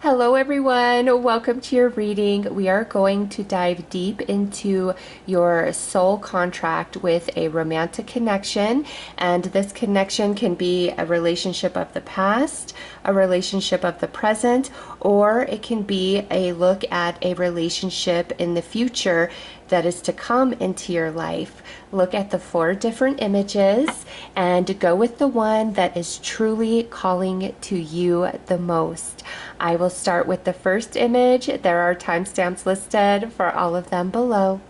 Hello everyone, welcome to your reading. We are going to dive deep into your soul contract with a romantic connection, and this connection can be a relationship of the past, a relationship of the present, or it can be a look at a relationship in the future that is to come into your life. Look at the 4 different images and go with the one that is truly calling to you the most. I will start with the first image. There are timestamps listed for all of them below.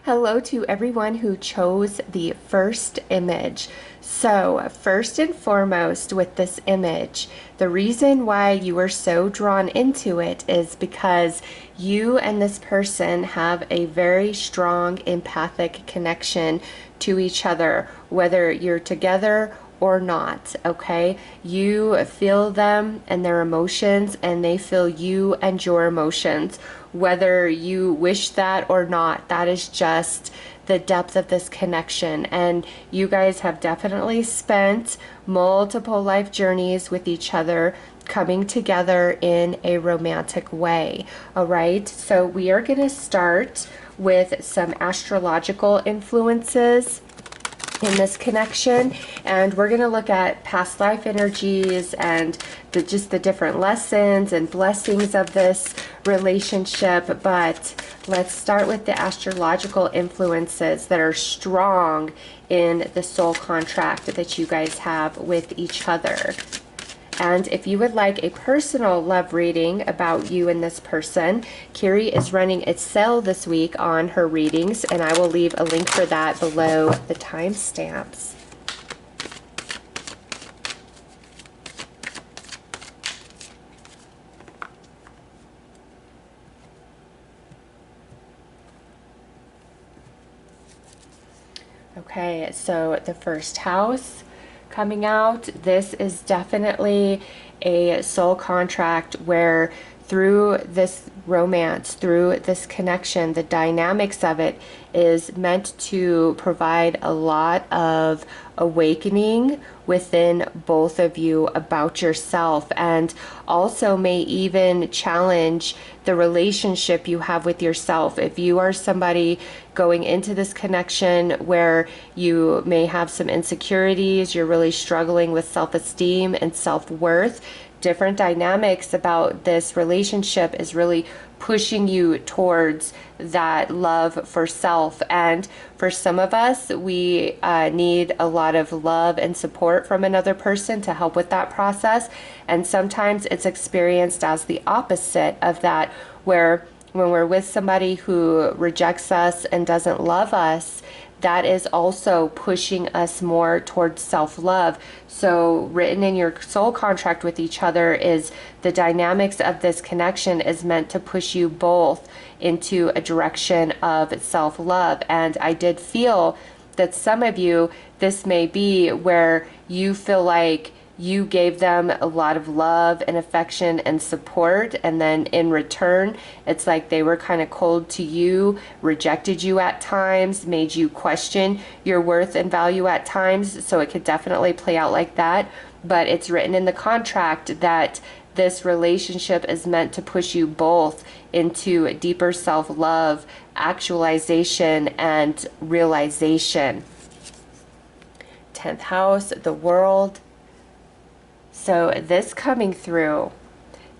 Hello to everyone who chose the first image. So, first and foremost with this image, the reason why you are so drawn into it is because you and this person have a very strong empathic connection to each other, whether you're together or not, okay? You feel them and their emotions, and they feel you and your emotions. Whether you wish that or not, that is just the depth of this connection. And you guys have definitely spent multiple life journeys with each other, coming together in a romantic way. All right, so we are going to start with some astrological influences in this connection, and we're going to look at past life energies and just the different lessons and blessings of this relationship. But let's start with the astrological influences that are strong in the soul contract that you guys have with each other. And if you would like a personal love reading about you and this person, Kiri is running a sale this week on her readings, and I will leave a link for that below the timestamps. Okay, so the first house coming out, this is definitely a soul contract where through this romance, through this connection, the dynamics of it is meant to provide a lot of awakening within both of you about yourself, and also may even challenge the relationship you have with yourself. If you are somebody going into this connection where you may have some insecurities, you're really struggling with self-esteem and self-worth, different dynamics about this relationship is really pushing you towards that love for self. And for some of us, we need a lot of love and support from another person to help with that process. And sometimes it's experienced as the opposite of that, where when we're with somebody who rejects us and doesn't love us, that is also pushing us more towards self-love. So written in your soul contract with each other is the dynamics of this connection is meant to push you both into a direction of self-love. And I did feel that some of you, this may be where you feel like you gave them a lot of love and affection and support, and then in return it's like they were kind of cold to you, rejected you at times, made you question your worth and value at times. So it could definitely play out like that, but it's written in the contract that this relationship is meant to push you both into deeper self-love, actualization, and realization. 10th house, the world. So this coming through,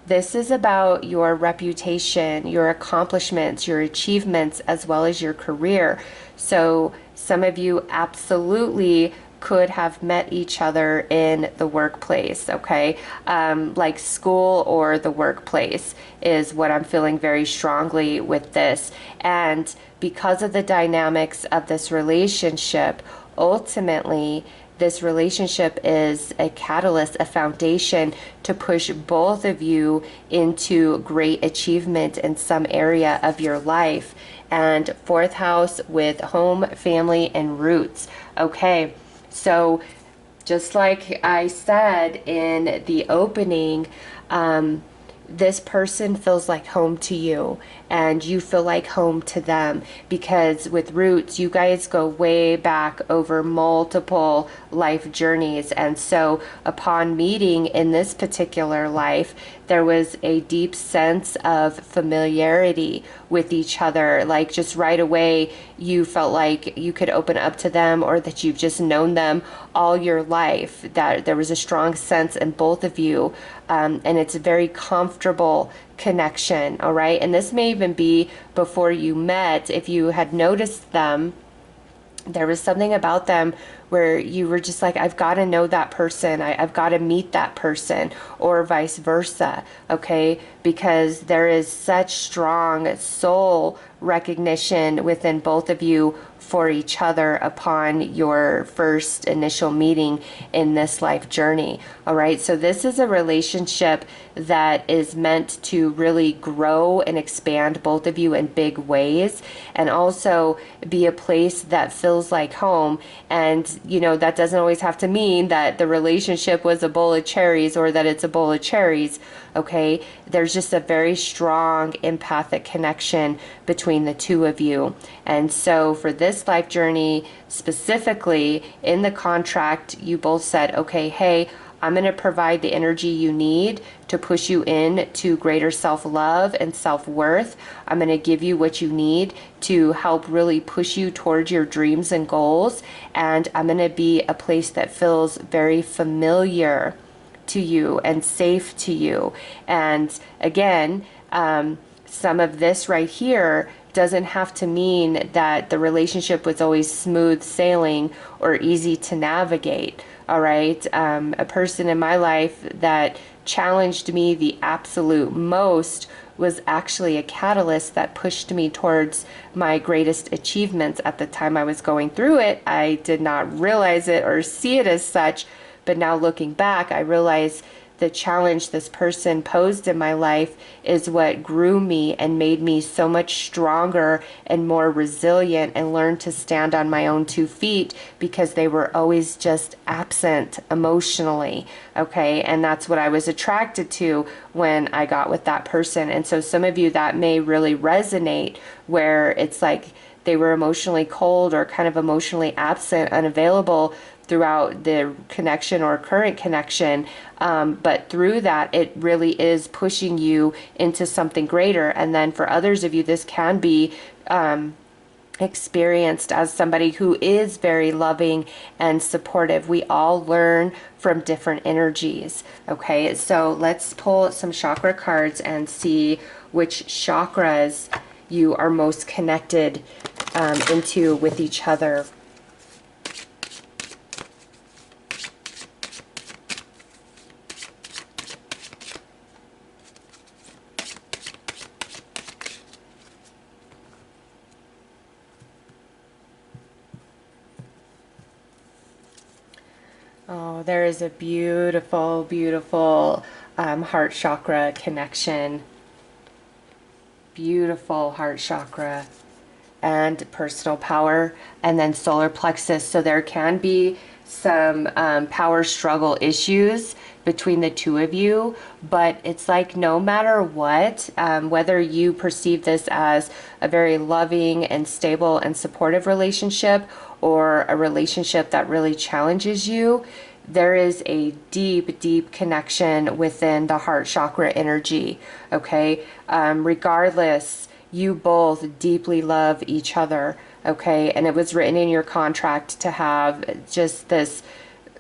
this is about your reputation, your accomplishments, your achievements, as well as your career. So some of you absolutely could have met each other in the workplace, okay? Like school or the workplace is what I'm feeling very strongly with this. And because of the dynamics of this relationship, ultimately, this relationship is a catalyst, a foundation to push both of you into great achievement in some area of your life. And 4th house with home, family, and roots. Okay, so just like I said in the opening, this person feels like home to you, and you feel like home to them, because with Roots, you guys go way back over multiple life journeys. And so upon meeting in this particular life, there was a deep sense of familiarity with each other. Like just right away, you felt like you could open up to them, or that you've just known them all your life, that there was a strong sense in both of you. And it's a very comfortable connection. All right. And this may even be before you met. If you had noticed them, there was something about them where you were just like, I've got to know that person. I've got to meet that person, or vice versa. Okay. Because there is such strong soul recognition within both of you for each other upon your first initial meeting in this life journey. All right. So this is a relationship that is meant to really grow and expand both of you in big ways, and also be a place that feels like home. And, you know, that doesn't always have to mean that the relationship was a bowl of cherries, or that it's a bowl of cherries. Okay. There's just a very strong empathic connection between the two of you. And so for this life journey specifically, in the contract, you both said, okay, hey, I'm going to provide the energy you need to push you in to greater self-love and self-worth. I'm going to give you what you need to help really push you towards your dreams and goals. And I'm going to be a place that feels very familiar to you and safe to you. And again, some of this right here doesn't have to mean that the relationship was always smooth sailing or easy to navigate. All right. A person in my life that challenged me the absolute most was actually a catalyst that pushed me towards my greatest achievements at the time I was going through it. I did not realize it or see it as such, but now looking back, I realize the challenge this person posed in my life is what grew me and made me so much stronger and more resilient, and learned to stand on my own 2 feet, because they were always just absent emotionally. Okay. And that's what I was attracted to when I got with that person. And so some of you, that may really resonate, where it's like they were emotionally cold or kind of emotionally absent, unavailable throughout the connection or current connection. But through that, it really is pushing you into something greater. And then for others of you, this can be experienced as somebody who is very loving and supportive. We all learn from different energies. Okay, so let's pull some chakra cards and see which chakras you are most connected into with each other. Oh, there is a beautiful, beautiful heart chakra connection. Beautiful heart chakra and personal power, and then solar plexus. So there can be some power struggle issues between the two of you, but it's like no matter what, whether you perceive this as a very loving and stable and supportive relationship, or a relationship that really challenges you, there is a deep, deep connection within the heart chakra energy. Okay. Regardless, you both deeply love each other. Okay. And it was written in your contract to have just this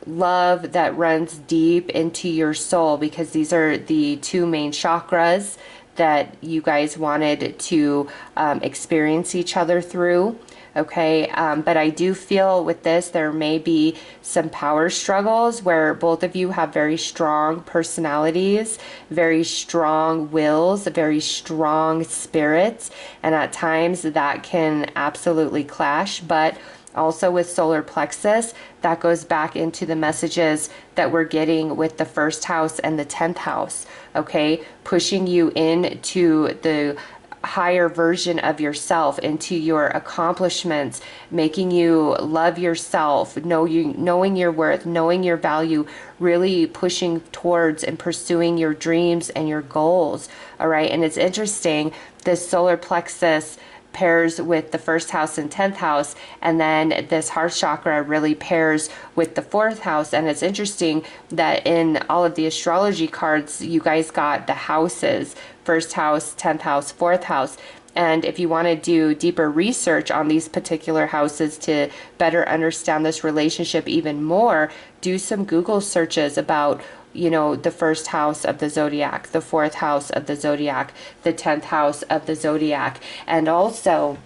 love that runs deep into your soul, because these are the two main chakras that you guys wanted to experience each other through. Okay, but I do feel with this, there may be some power struggles where both of you have very strong personalities, very strong wills, very strong spirits, and at times that can absolutely clash. But also with solar plexus, that goes back into the messages that we're getting with the first house and the 10th house. Okay, pushing you into the higher version of yourself, into your accomplishments, making you love yourself, knowing your worth, knowing your value, really pushing towards and pursuing your dreams and your goals. All right. And it's interesting, this solar plexus pairs with the first house and 10th house, and then this heart chakra really pairs with the 4th house. And it's interesting that in all of the astrology cards, you guys got the houses: first house, 10th house, 4th house. And if you want to do deeper research on these particular houses to better understand this relationship even more, do some Google searches about, you know, the first house of the zodiac, the 4th house of the zodiac, the 10th house of the zodiac. And also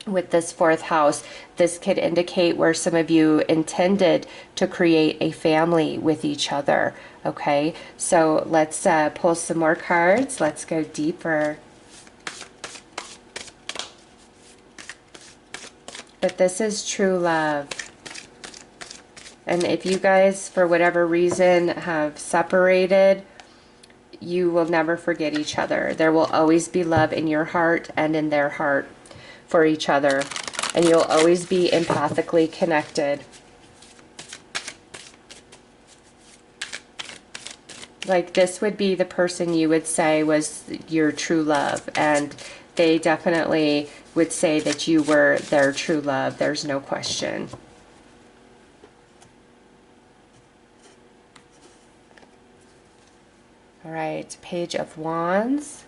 with this 4th house, this could indicate where some of you intended to create a family with each other. Okay, so let's pull some more cards. Let's go deeper. But this is true love. And if you guys, for whatever reason, have separated, you will never forget each other. There will always be love in your heart and in their heart for each other. And you'll always be empathically connected. Like, this would be the person you would say was your true love. And they definitely would say that you were their true love. There's no question. All right, Page of Wands.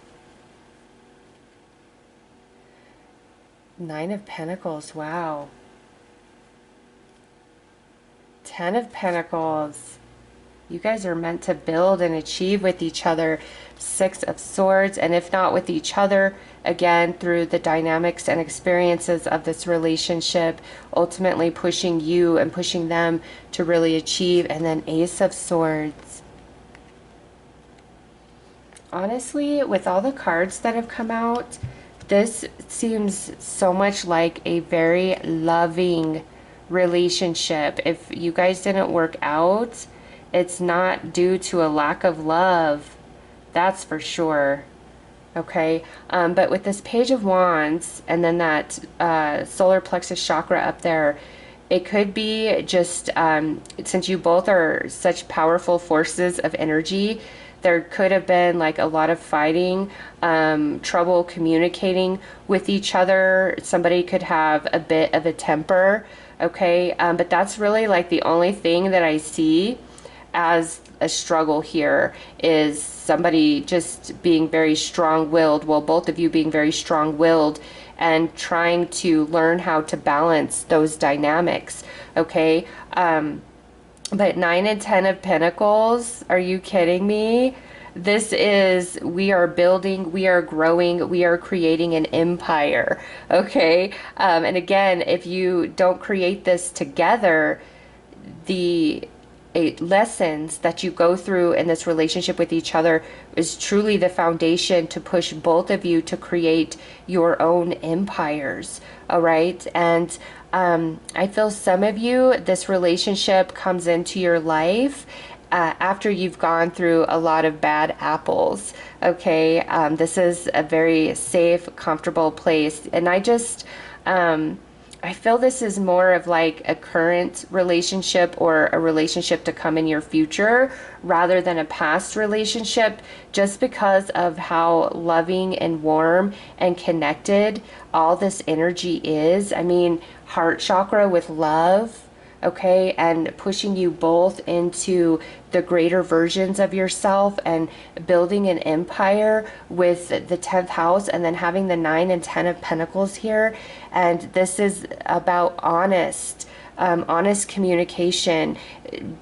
9 of Pentacles, wow. 10 of Pentacles. You guys are meant to build and achieve with each other. 6 of Swords, and if not with each other, again, through the dynamics and experiences of this relationship, ultimately pushing you and pushing them to really achieve. And then Ace of Swords. Honestly, with all the cards that have come out, this seems so much like a very loving relationship. If you guys didn't work out, it's not due to a lack of love. That's for sure. Okay, but with this Page of Wands and then that solar plexus chakra up there, it could be just, since you both are such powerful forces of energy, there could have been like a lot of fighting, trouble communicating with each other. Somebody could have a bit of a temper, okay? But that's really like the only thing that I see as a struggle here, is somebody just being very strong-willed, well, both of you being very strong-willed and trying to learn how to balance those dynamics, okay? But 9 and 10 of Pentacles, are you kidding me? This is, we are building, we are growing, we are creating an empire, okay? And again, if you don't create this together, the lessons that you go through in this relationship with each other is truly the foundation to push both of you to create your own empires, all right? And I feel some of you, this relationship comes into your life after you've gone through a lot of bad apples, okay? This is a very safe, comfortable place. And I feel this is more of like a current relationship or a relationship to come in your future rather than a past relationship, just because of how loving and warm and connected all this energy is. I mean, heart chakra with love, okay, and pushing you both into the greater versions of yourself and building an empire with the 10th house, and then having the 9 and 10 of Pentacles here. And this is about honest communication,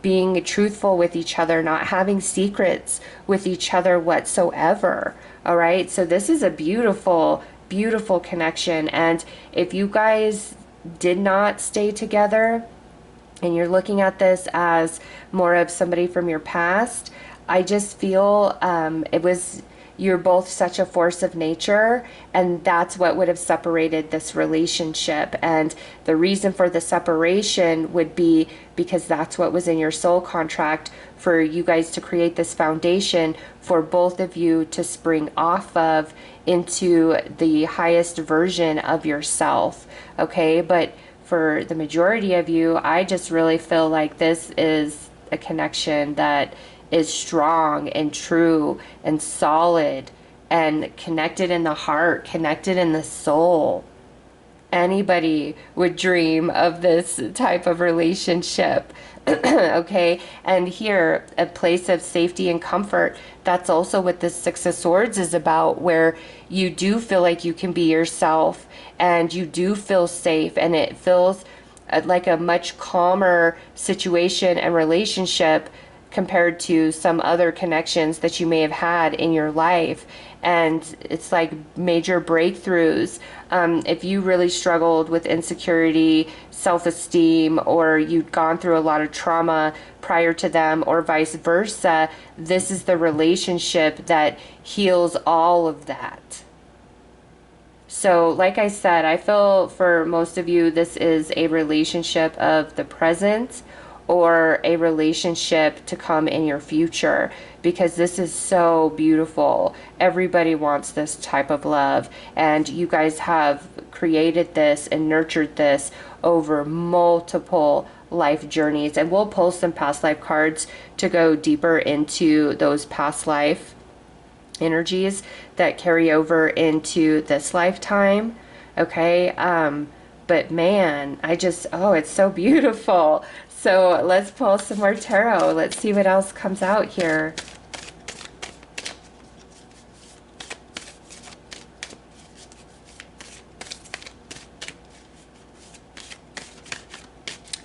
being truthful with each other, not having secrets with each other whatsoever. All right, so this is a beautiful, beautiful connection. And if you guys did not stay together, and you're looking at this as more of somebody from your past, I just feel it was you're both such a force of nature, and that's what would have separated this relationship. And the reason for the separation would be because that's what was in your soul contract, for you guys to create this foundation for both of you to spring off of into the highest version of yourself. Okay, but for the majority of you, I just really feel like this is a connection that is strong and true and solid and connected in the heart, connected in the soul. Anybody would dream of this type of relationship. Okay, and here, a place of safety and comfort. That's also what the Six of Swords is about, where you do feel like you can be yourself and you do feel safe, and it feels like a much calmer situation and relationship compared to some other connections that you may have had in your life. And it's like major breakthroughs. If you really struggled with insecurity, self-esteem, or you'd gone through a lot of trauma prior to them, or vice versa, this is the relationship that heals all of that. So, like I said, I feel for most of you, this is a relationship of the present or a relationship to come in your future, because this is so beautiful. Everybody wants this type of love, and you guys have created this and nurtured this over multiple life journeys. And we'll pull some past life cards to go deeper into those past life energies that carry over into this lifetime. Okay, but man, oh, it's so beautiful. So let's pull some more tarot. Let's see what else comes out here.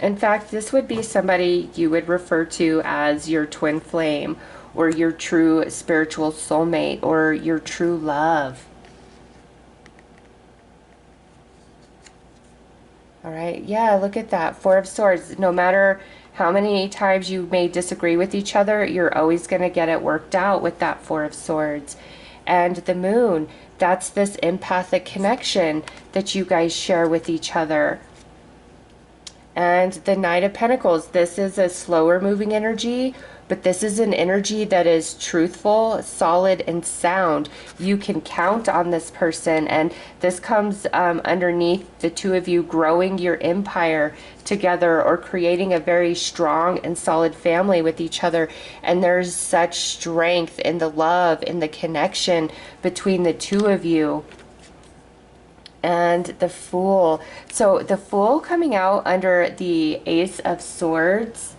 In fact, this would be somebody you would refer to as your twin flame, or your true spiritual soulmate, or your true love. All right, yeah, look at that. Four of Swords. No matter how many times you may disagree with each other, you're always going to get it worked out with that Four of Swords. And the Moon, that's this empathic connection that you guys share with each other. And the Knight of Pentacles, this is a slower moving energy, but this is an energy that is truthful, solid, and sound. You can count on this person, and this comes underneath the two of you growing your empire together, or creating a very strong and solid family with each other. And there's such strength in the love, in the connection between the two of you. And the Fool. So the Fool coming out under the Ace of Swords,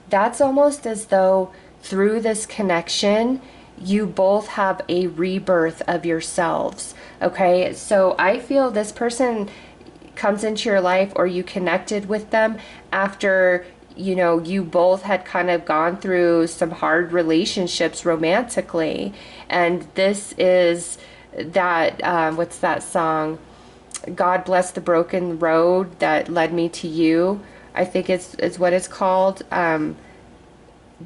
that's almost as though through this connection, you both have a rebirth of yourselves. Okay, so I feel this person comes into your life, or you connected with them after, you know, you both had kind of gone through some hard relationships romantically. And this is that, what's that song? God Bless the Broken Road That Led Me to You, I think it's what it's called.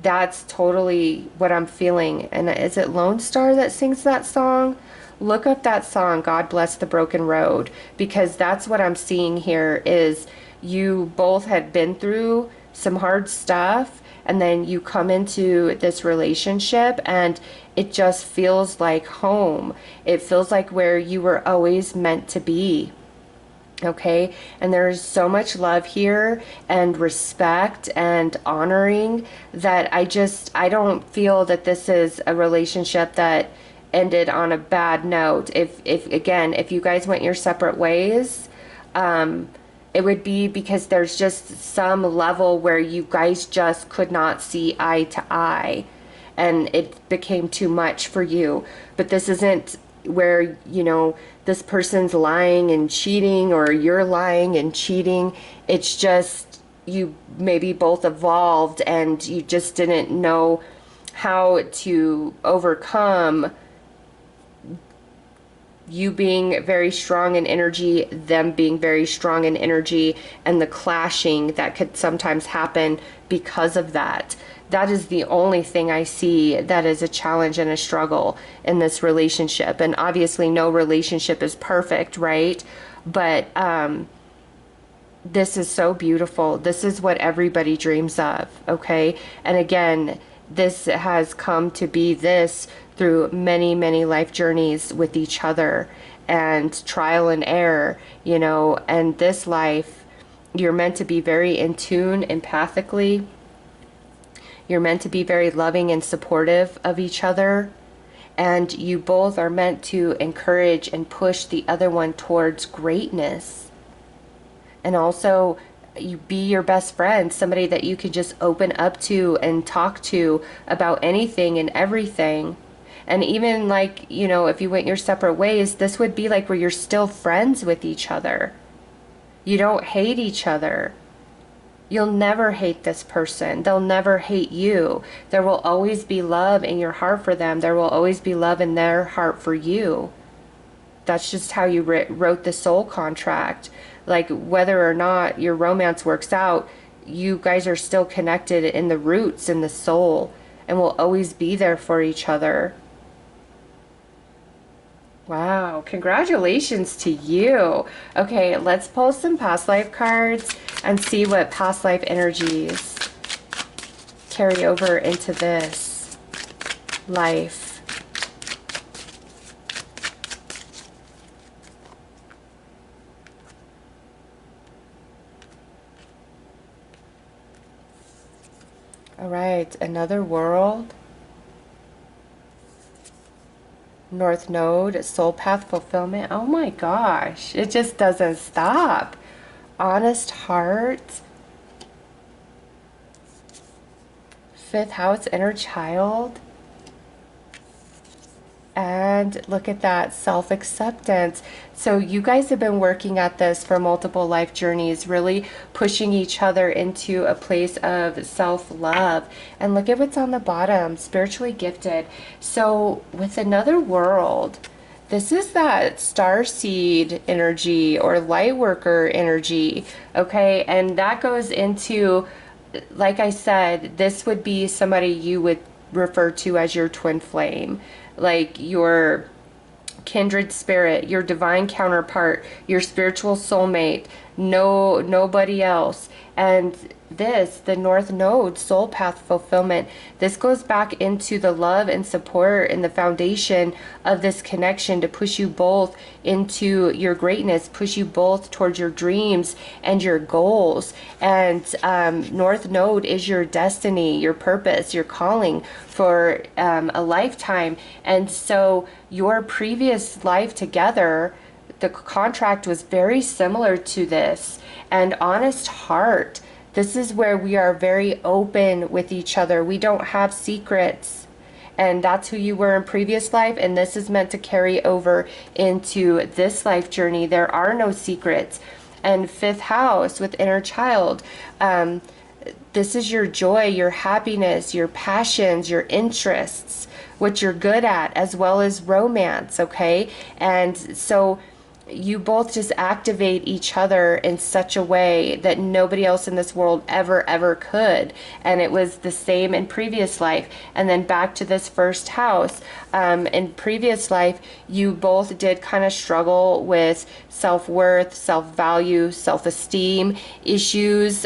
That's totally what I'm feeling. And is it Lone Star that sings that song? Look up that song, God Bless the Broken Road, because that's what I'm seeing here. Is you both had been through some hard stuff, and then you come into this relationship and it just feels like home. It feels like where you were always meant to be. Okay, and there's so much love here, and respect and honoring, that I don't feel that this is a relationship that ended on a bad note. If again, if you guys went your separate ways, it would be because there's just some level where you guys just could not see eye to eye, and it became too much for you. But this isn't where, you know, this person's lying and cheating, or you're lying and cheating. It's just you maybe both evolved, and you just didn't know how to overcome you being very strong in energy, them being very strong in energy, and the clashing that could sometimes happen because of that. That is the only thing I see that is a challenge and a struggle in this relationship. And obviously, no relationship is perfect, right? But this is so beautiful. This is what everybody dreams of, okay? And again, this has come to be this through many, many life journeys with each other and trial and error, you know, and this life, you're meant to be very in tune empathically. You're meant to be very loving and supportive of each other. And you both are meant to encourage and push the other one towards greatness. And also, you be your best friend, somebody that you can just open up to and talk to about anything and everything. And even like, you know, if you went your separate ways, this would be like where you're still friends with each other. You don't hate each other. You'll never hate this person. They'll never hate you. There will always be love in your heart for them. There will always be love in their heart for you. That's just how you wrote the soul contract. Like, whether or not your romance works out, you guys are still connected in the roots, in the soul, and will always be there for each other. Wow, congratulations to you. Okay, let's pull some past life cards and see what past life energies carry over into this life. All right, another world. North Node, soul path fulfillment. Oh my gosh, it just doesn't stop. Honest heart. Fifth house, inner child. And look at that, self-acceptance. So you guys have been working at this for multiple life journeys, really pushing each other into a place of self-love. And look at what's on the bottom, spiritually gifted. So with another world, this is that star seed energy or light worker energy, okay? And that goes into, like I said, this would be somebody you would refer to as your twin flame, like your kindred spirit, your divine counterpart, your spiritual soulmate, nobody else. And this, the North Node, soul path fulfillment, this goes back into the love and support and the foundation of this connection to push you both into your greatness, push you both towards your dreams and your goals. And North Node is your destiny, your purpose, your calling for a lifetime. And so your previous life together, the contract was very similar to this. And honest heart, this is where we are very open with each other. We don't have secrets. And that's who you were in previous life. And this is meant to carry over into this life journey. There are no secrets. And fifth house with inner child. This is your joy, your happiness, your passions, your interests, what you're good at, as well as romance, okay? And so you both just activate each other in such a way that nobody else in this world ever could. And it was the same in previous life. And then back to this first house. In previous life, you both did kind of struggle with self-worth, self-value, self-esteem issues.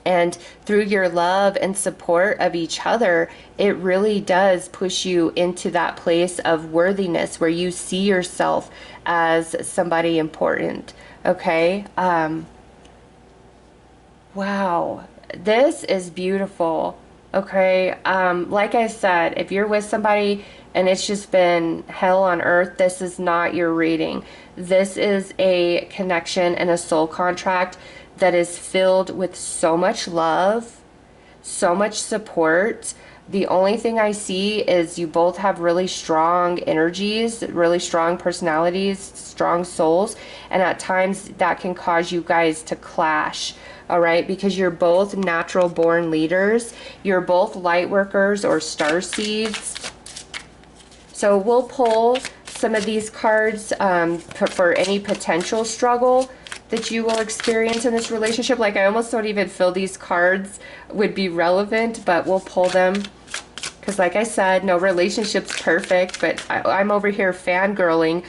And through your love and support of each other, it really does push you into that place of worthiness where you see yourself as somebody important. Okay? Wow. This is beautiful. Okay? Like I said, if you're with somebody and it's just been hell on earth, this is not your reading. This is a connection and a soul contract that is filled with so much love, so much support. The only thing I see is you both have really strong energies, really strong personalities, strong souls, and at times that can cause you guys to clash, all right? Because you're both natural born leaders. You're both light workers or star seeds. So we'll pull some of these cards for any potential struggle that you will experience in this relationship. Like, I almost don't even feel these cards would be relevant, but we'll pull them. Because like I said, no relationship's perfect, but I'm over here fangirling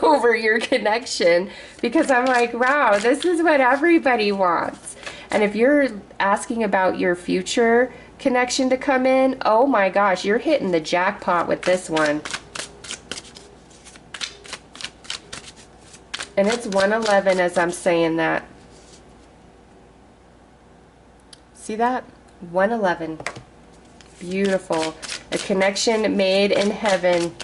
over your connection because I'm like, wow, this is what everybody wants. And if you're asking about your future connection to come in, oh my gosh, you're hitting the jackpot with this one. And it's 111 as I'm saying that. See that? 111. Beautiful. A connection made in heaven.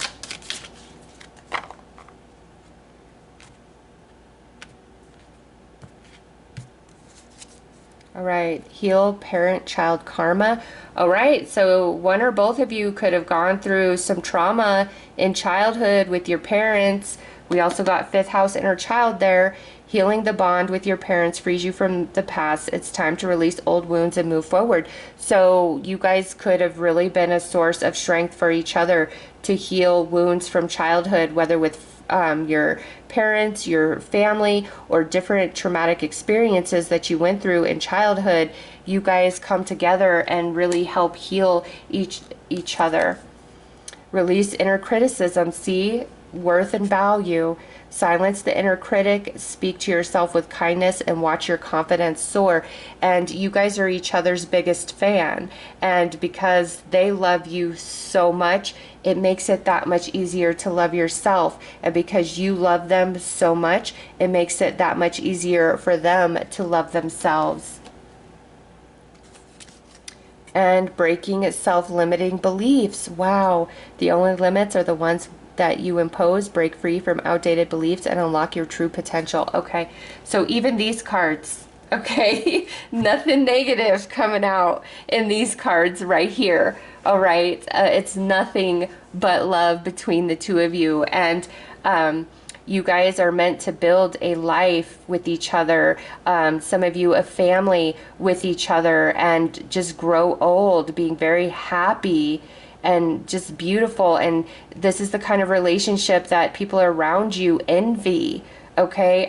All right. Heal parent-child karma. All right. So one or both of you could have gone through some trauma in childhood with your parents. We also got 5th house inner child there. Healing the bond with your parents frees you from the past. It's time to release old wounds and move forward. So you guys could have really been a source of strength for each other to heal wounds from childhood, whether with your parents, your family, or different traumatic experiences that you went through in childhood. You guys come together and really help heal each other. Release inner criticism. See worth and value. Silence the inner critic, speak to yourself with kindness, and watch your confidence soar. And you guys are each other's biggest fan. And because they love you so much, it makes it that much easier to love yourself. And because you love them so much, it makes it that much easier for them to love themselves. And breaking self-limiting beliefs. Wow. The only limits are the ones that you impose. Break free from outdated beliefs and unlock your true potential. Okay, so even these cards, okay, nothing negative coming out in these cards right here. All right, it's nothing but love between the two of you, and you guys are meant to build a life with each other. Some of you a family with each other, and just grow old being very happy and just beautiful. And this is the kind of relationship that people around you envy. Okay,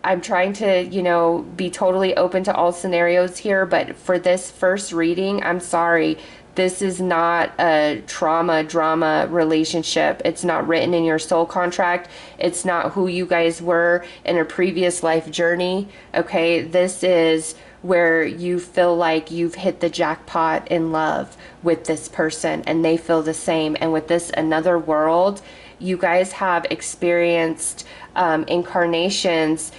I'm trying to, you know, be totally open to all scenarios here, but for this first reading, I'm sorry, this is not a trauma drama relationship. It's not written in your soul contract. It's not who you guys were in a previous life journey. Okay, this is where you feel like you've hit the jackpot in love with this person, and they feel the same. And with this another world, you guys have experienced incarnations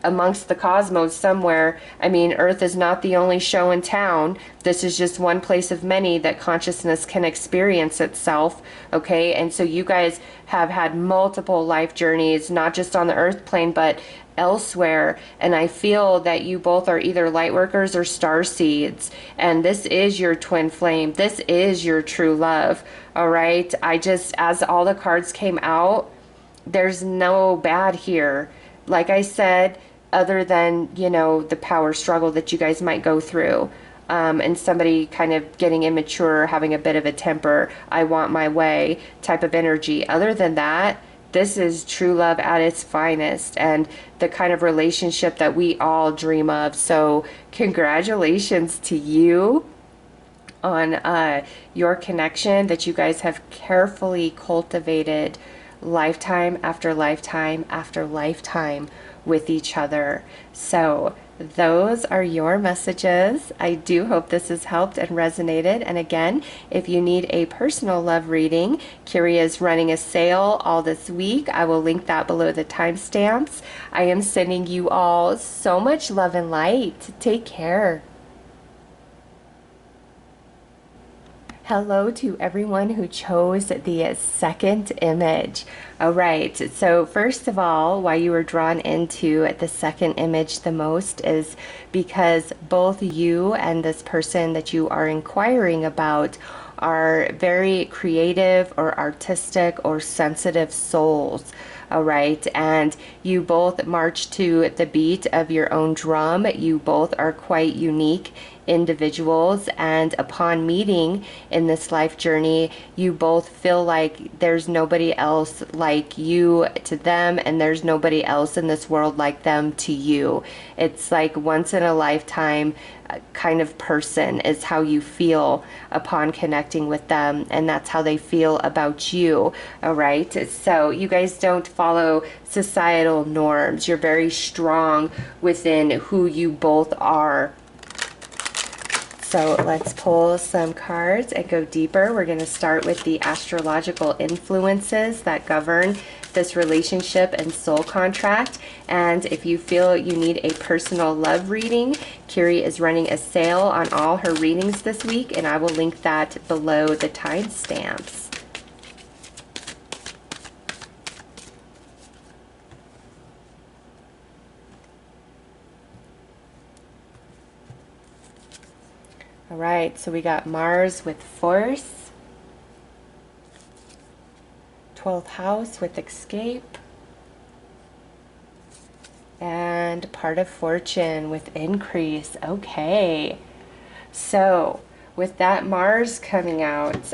amongst the cosmos somewhere. I mean, Earth is not the only show in town. This is just one place of many that consciousness can experience itself. Okay, and so you guys have had multiple life journeys, not just on the Earth plane, but elsewhere. And I feel that you both are either light workers or star seeds, and this is your twin flame. This is your true love. All right, as all the cards came out, there's no bad here. Like I said, other than, you know, the power struggle that you guys might go through, and somebody kind of getting immature, having a bit of a temper, I want my way type of energy. Other than that, this is true love at its finest, and the kind of relationship that we all dream of. So congratulations to you on your connection that you guys have carefully cultivated lifetime after lifetime after lifetime with each other. So those are your messages. I do hope this has helped and resonated. And again, if you need a personal love reading, Curia is running a sale all this week. I will link that below the timestamps. I am sending you all so much love and light. Take care. Hello to everyone who chose the second image. All right, so first of all, why you were drawn into the second image the most is because both you and this person that you are inquiring about are very creative or artistic or sensitive souls. All right, and you both march to the beat of your own drum. You both are quite unique individuals, and upon meeting in this life journey, you both feel like there's nobody else like you to them, and there's nobody else in this world like them to you. It's like once in a lifetime kind of person is how you feel upon connecting with them, and that's how they feel about you. All right, so you guys don't follow societal norms. You're very strong within who you both are. So let's pull some cards and go deeper. We're going to start with the astrological influences that govern this relationship and soul contract. And if you feel you need a personal love reading, Kiri is running a sale on all her readings this week, and I will link that below the timestamps. All right, so we got Mars with force, 12th house with escape, and part of fortune with increase. Okay, so with that Mars coming out,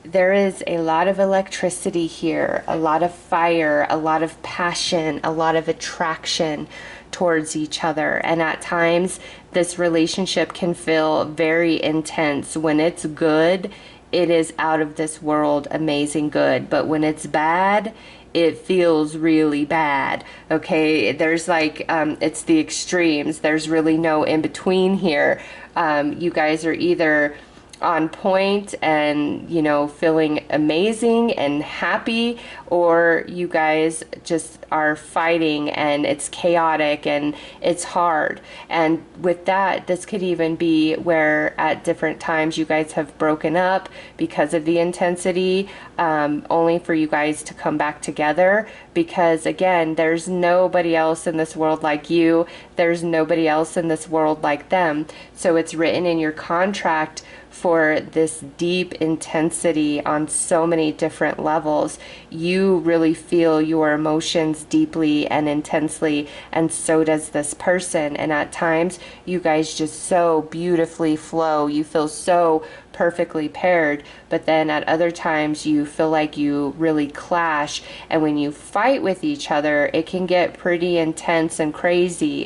there is a lot of electricity here, a lot of fire, a lot of passion, a lot of attraction towards each other. And at times, this relationship can feel very intense. When it's good, it is out of this world, amazing good. But when it's bad, it feels really bad. Okay, there's like, it's the extremes. There's really no in between here. You guys are either on point and, you know, feeling amazing and happy, or you guys just are fighting and it's chaotic and it's hard. And with that, this could even be where at different times you guys have broken up because of the intensity, only for you guys to come back together, because again, there's nobody else in this world like you. There's nobody else in this world like them. So it's written in your contract for this deep intensity on so many different levels. You really feel your emotions deeply and intensely, and so does this person. And at times, you guys just so beautifully flow. You feel so perfectly paired, but then at other times you feel like you really clash, and when you fight with each other, it can get pretty intense and crazy.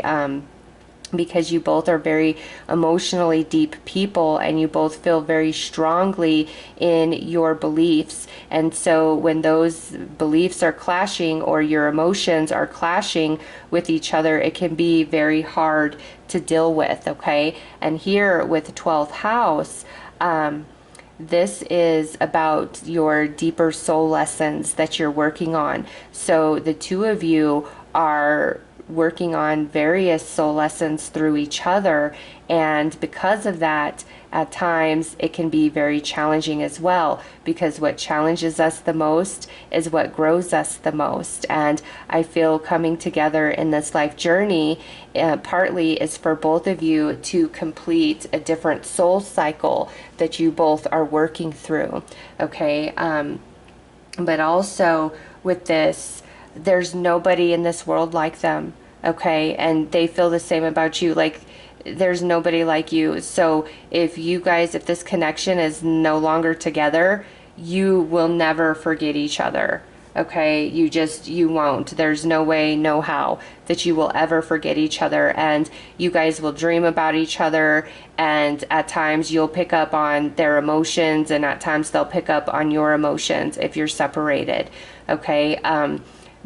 Because you both are very emotionally deep people, and you both feel very strongly in your beliefs. And so when those beliefs are clashing, or your emotions are clashing with each other, it can be very hard to deal with. Okay, and here with 12th house, this is about your deeper soul lessons that you're working on. So the two of you are working on various soul lessons through each other, and because of that, at times it can be very challenging as well, because what challenges us the most is what grows us the most. And I feel coming together in this life journey partly is for both of you to complete a different soul cycle that you both are working through. Okay, but also with this, there's nobody in this world like them. Okay, and they feel the same about you. Like, there's nobody like you. So if this connection is no longer together, you will never forget each other. Okay, you won't. There's no way, no how that you will ever forget each other, and you guys will dream about each other, and at times you'll pick up on their emotions, and at times they'll pick up on your emotions if you're separated. Okay,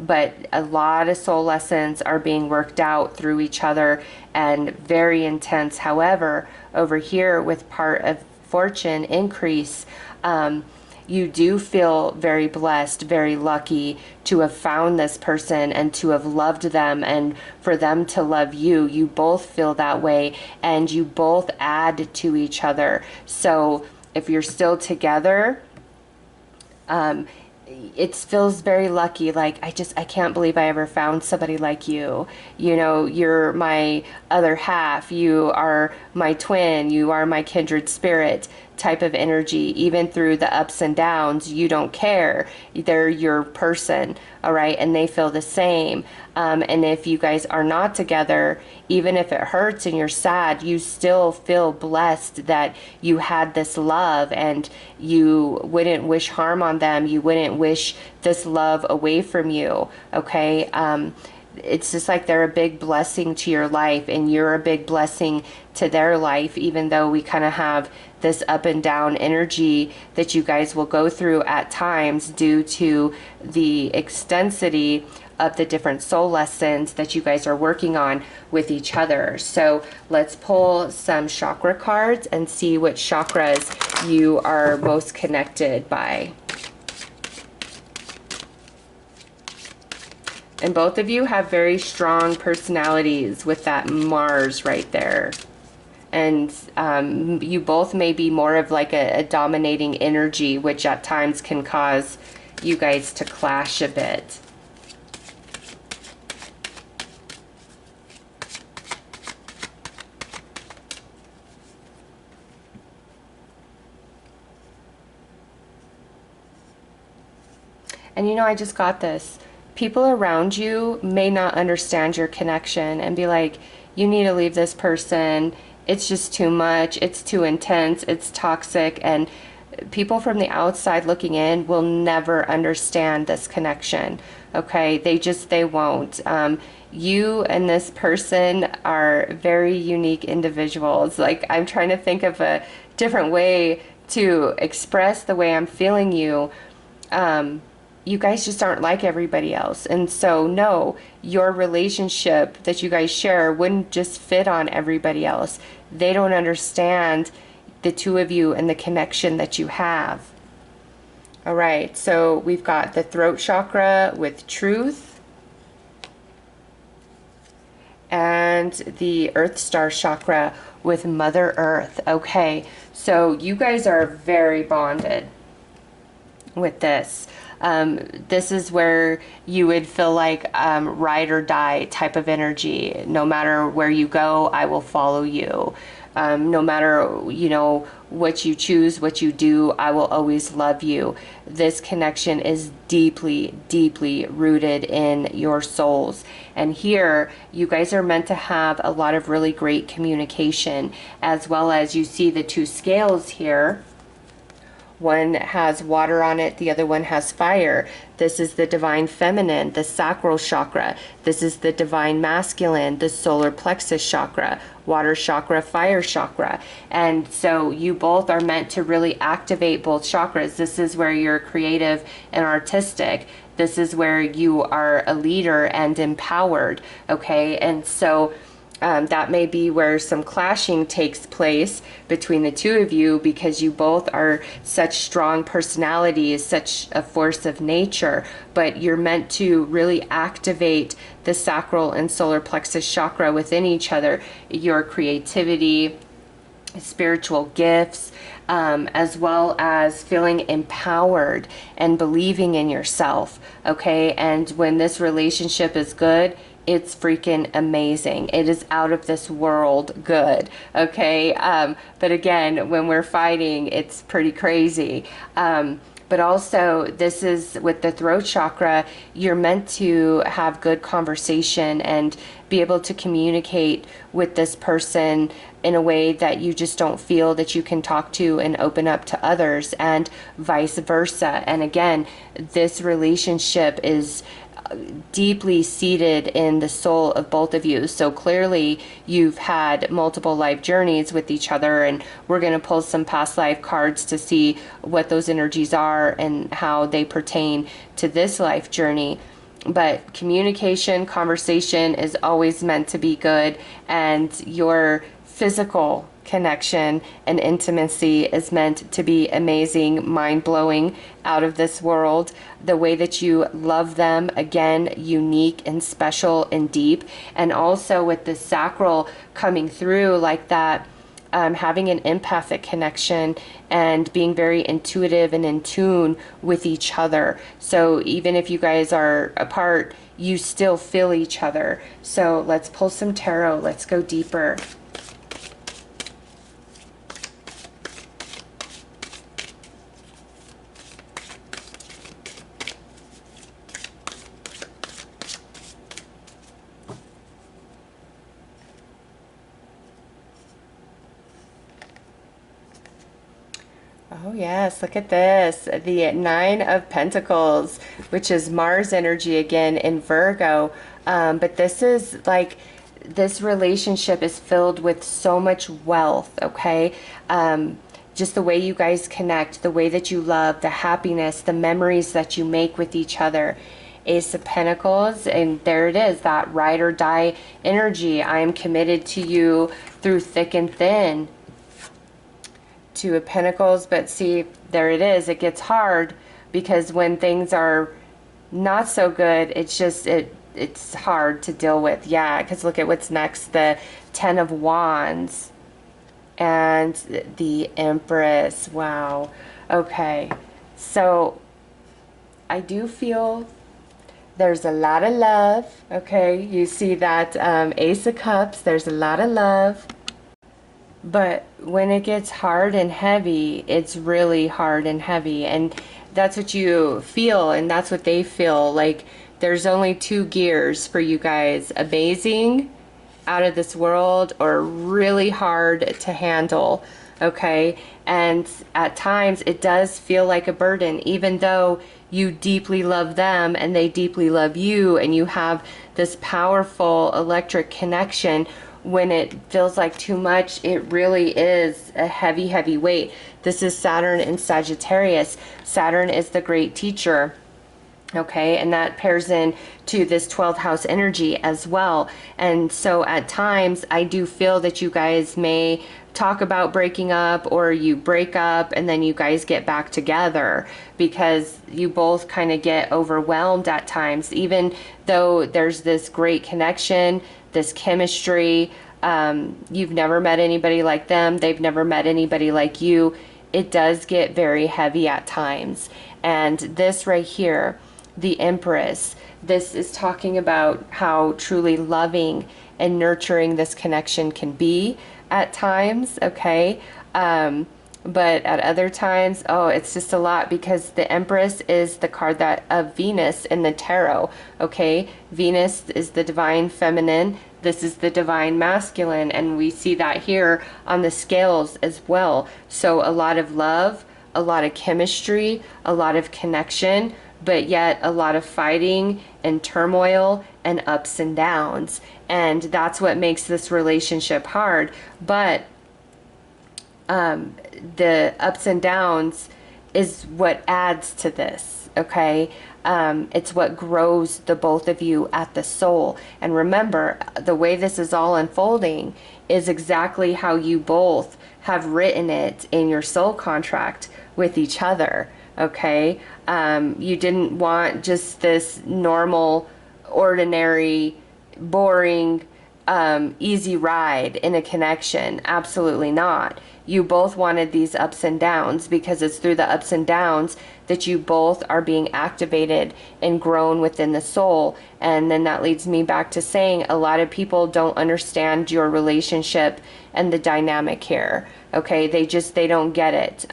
but a lot of soul lessons are being worked out through each other, and very intense. However, over here with part of fortune increase, you do feel very blessed, very lucky to have found this person and to have loved them, and for them to love you. You both feel that way, and you both add to each other. So if you're still together, it feels very lucky. Like, I can't believe I ever found somebody like you. You know, you're my other half. You are my twin. You are my kindred spirit. type of energy. Even through the ups and downs, you don't care. They're your person, all right, and they feel the same. And if you guys are not together, even if it hurts and you're sad, you still feel blessed that you had this love, and you wouldn't wish harm on them. You wouldn't wish this love away from you, okay? It's just like they're a big blessing to your life, and you're a big blessing to their life, even though we kind of have this up and down energy that you guys will go through at times due to the extensity of the different soul lessons that you guys are working on with each other. So let's pull some chakra cards and see what chakras you are most connected by. And both of you have very strong personalities with that Mars right there. And you both may be more of like a dominating energy, which at times can cause you guys to clash a bit. And you know, I just got this. People around you may not understand your connection and be like, you need to leave this person. It's just too much. It's too intense. It's toxic. And people from the outside looking in will never understand this connection. Okay? They won't. You and this person are very unique individuals. Like, I'm trying to think of a different way to express the way I'm feeling you. You guys just aren't like everybody else. And so, no, your relationship that you guys share wouldn't just fit on everybody else. They don't understand the two of you and the connection that you have. All right, so we've got the throat chakra with truth, and the earth star chakra with Mother Earth. Okay, so you guys are very bonded with this. This is where you would feel like ride or die type of energy. No matter where you go, I will follow you. No matter, you know, what you choose, what you do, I will always love you. This connection is deeply, deeply rooted in your souls. And here, you guys are meant to have a lot of really great communication, as well as you see the two scales here. One has water on it, the other one has fire. This is the divine feminine, the sacral chakra. This is the divine masculine, the solar plexus chakra, water chakra, fire chakra. And so you both are meant to really activate both chakras. This is where you're creative and artistic. This is where you are a leader and empowered, okay? And so that may be where some clashing takes place between the two of you, because you both are such strong personalities, such a force of nature, but you're meant to really activate the sacral and solar plexus chakra within each other, your creativity, spiritual gifts, as well as feeling empowered and believing in yourself, okay? And when this relationship is good, it's freaking amazing. It is out of this world good, okay? But again, when we're fighting, it's pretty crazy. But also, this is with the throat chakra, you're meant to have good conversation and be able to communicate with this person in a way that you just don't feel that you can talk to and open up to others, and vice versa. And again, this relationship is deeply seated in the soul of both of you. So clearly you've had multiple life journeys with each other, and we're going to pull some past life cards to see what those energies are and how they pertain to this life journey. But communication, conversation is always meant to be good, and your physical connection and intimacy is meant to be amazing, mind-blowing, out of this world. The way that you love them, again, unique and special and deep. And also with the sacral coming through like that, having an empathic connection and being very intuitive and in tune with each other. So even if you guys are apart, you still feel each other. So let's pull some tarot. Let's go deeper. Oh, yes, look at this. The Nine of Pentacles, which is Mars energy again in Virgo. But this is like, this relationship is filled with so much wealth, okay? Just the way you guys connect, the way that you love, the happiness, the memories that you make with each other. Ace of Pentacles, and there it is, that ride or die energy. I am committed to you through thick and thin. Two of Pentacles, but see, there it is. It gets hard because when things are not so good, it's just, it's hard to deal with. Yeah, because look at what's next, the Ten of Wands and the Empress. Wow. Okay, so I do feel there's a lot of love. Okay, you see that Ace of Cups, there's a lot of love. But when it gets hard and heavy, it's really hard and heavy. And that's what you feel, and that's what they feel. Like, there's only two gears for you guys: amazing, out of this world, or really hard to handle. Okay? And at times, it does feel like a burden, even though you deeply love them and they deeply love you, and you have this powerful electric connection. When it feels like too much, it really is a heavy, heavy weight. This is Saturn in Sagittarius. Saturn is the great teacher. Okay, and that pairs in to this 12th house energy as well. And so at times, I do feel that you guys may talk about breaking up, or you break up and then you guys get back together, because you both kind of get overwhelmed at times, even though there's this great connection, this chemistry. You've never met anybody like them. They've never met anybody like you. It does get very heavy at times. And this right here, the Empress, this is talking about how truly loving and nurturing this connection can be at times, okay? But at other times, oh, it's just a lot, because the Empress is the card that of Venus in the tarot, okay? Venus is the divine feminine. This is the divine masculine, and we see that here on the scales as well. So a lot of love, a lot of chemistry, a lot of connection, but yet a lot of fighting and turmoil and ups and downs. And that's what makes this relationship hard. But the ups and downs is what adds to this, okay? It's what grows the both of you at the soul. And remember, the way this is all unfolding is exactly how you both have written it in your soul contract with each other, okay? You didn't want just this normal, ordinary, boring, easy ride in a connection. Absolutely not. You both wanted these ups and downs, because it's through the ups and downs that you both are being activated and grown within the soul. And then that leads me back to saying, a lot of people don't understand your relationship and the dynamic here. Okay, they don't get it,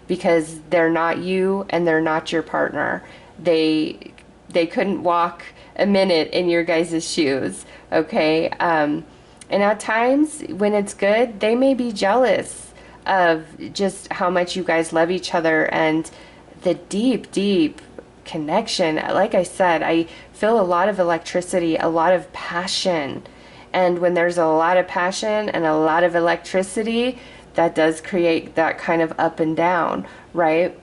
because they're not you and they're not your partner. They couldn't walk a minute in your guys' shoes. Okay, and at times when it's good, they may be jealous of just how much you guys love each other and the deep, deep connection. Like I said, I feel a lot of electricity, a lot of passion. And when there's a lot of passion and a lot of electricity, that does create that kind of up and down, right?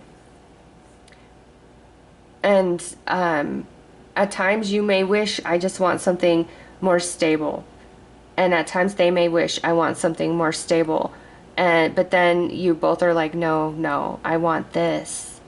And at times you may wish, I just want something more stable. And at times they may wish, I want something more stable. But then you both are like, no, I want this.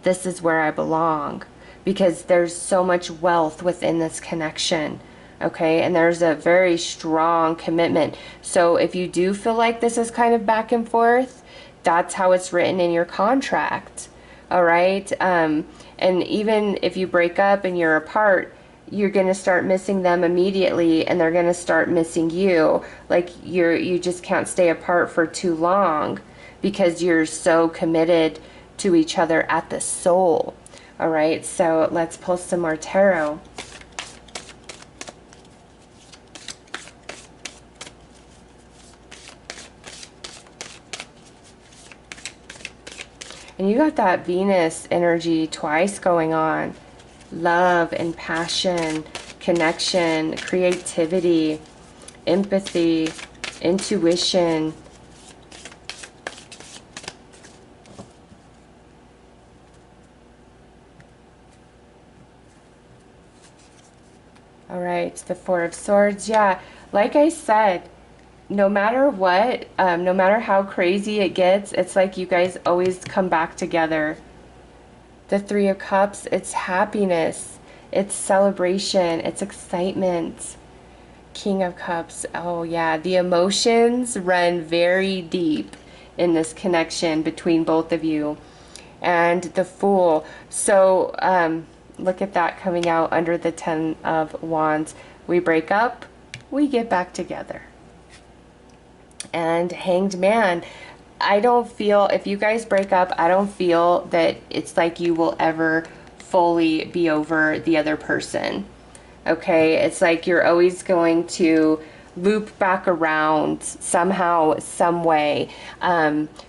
This is where I belong. Because there's so much wealth within this connection. Okay, and there's a very strong commitment. So if you do feel like this is kind of back and forth, that's how it's written in your contract. All right, and even if you break up and you're apart, you're going to start missing them immediately, and they're going to start missing you. Like you just can't stay apart for too long, because you're so committed to each other at the soul. All right, so let's pull some more tarot. And you got that Venus energy twice going on. Love and passion, connection, creativity, empathy, intuition. All right, the Four of Swords. Yeah, like I said, no matter what, no matter how crazy it gets, it's like you guys always come back together. The Three of Cups, it's happiness, it's celebration, it's excitement. King of Cups, oh yeah, the emotions run very deep in this connection between both of you. And the Fool, so look at that coming out under the Ten of Wands. We break up, we get back together. And Hanged Man, I don't feel, if you guys break up, I don't feel that it's like you will ever fully be over the other person. Okay, it's like you're always going to loop back around somehow, some way,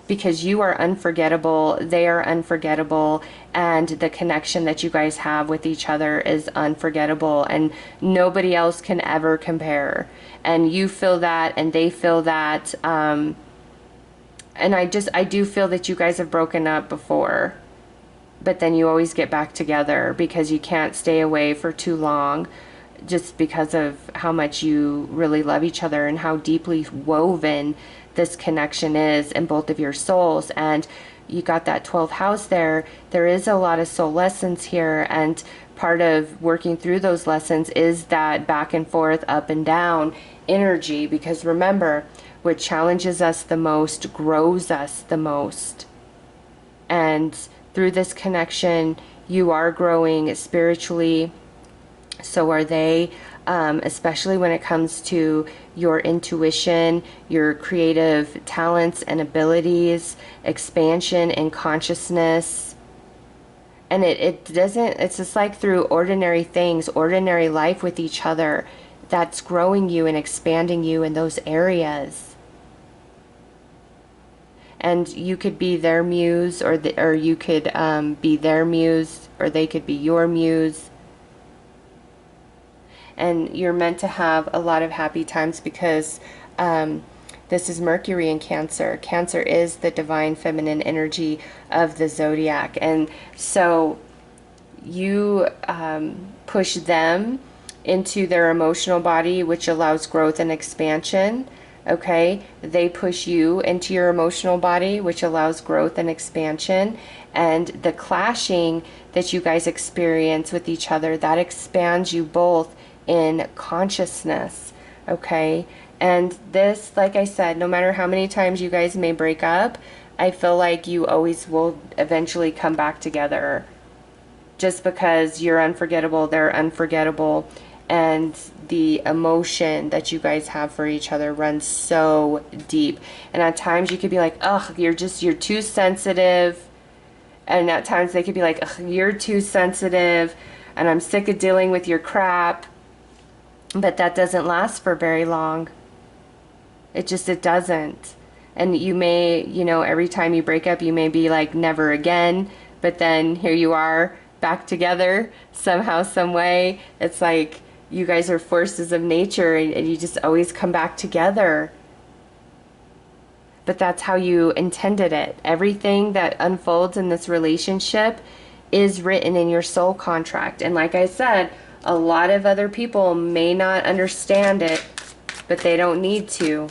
because you are unforgettable, they are unforgettable, and the connection that you guys have with each other is unforgettable, and nobody else can ever compare. And you feel that, and they feel that, and I do feel that you guys have broken up before, but then you always get back together because you can't stay away for too long, just because of how much you really love each other and how deeply woven this connection is in both of your souls. And you got that 12th house there. There is a lot of soul lessons here, and part of working through those lessons is that back and forth, up and down energy, because remember, what challenges us the most grows us the most. And through this connection, you are growing spiritually, so are they, especially when it comes to your intuition, your creative talents and abilities, expansion in consciousness. And it doesn't, it's just like through ordinary things, ordinary life with each other, that's growing you and expanding you in those areas. And you could be their muse, or you could be their muse, or they could be your muse. And you're meant to have a lot of happy times because this is Mercury in Cancer. Cancer is the divine feminine energy of the zodiac. And so you push them into their emotional body, which allows growth and expansion. Okay, they push you into your emotional body, which allows growth and expansion. And the clashing that you guys experience with each other, that expands you both in consciousness. Okay, and this, like I said, no matter how many times you guys may break up, I feel like you always will eventually come back together, just because you're unforgettable, they're unforgettable, and the emotion that you guys have for each other runs so deep. And at times you could be like, ugh, you're too sensitive. And at times they could be like, ugh, you're too sensitive, and I'm sick of dealing with your crap. But that doesn't last for very long. It doesn't. And you may, every time you break up, you may be like, never again. But then here you are back together somehow, some way. It's like you guys are forces of nature, and you just always come back together. But that's how you intended it. Everything that unfolds in this relationship is written in your soul contract. And like I said, a lot of other people may not understand it, but they don't need to.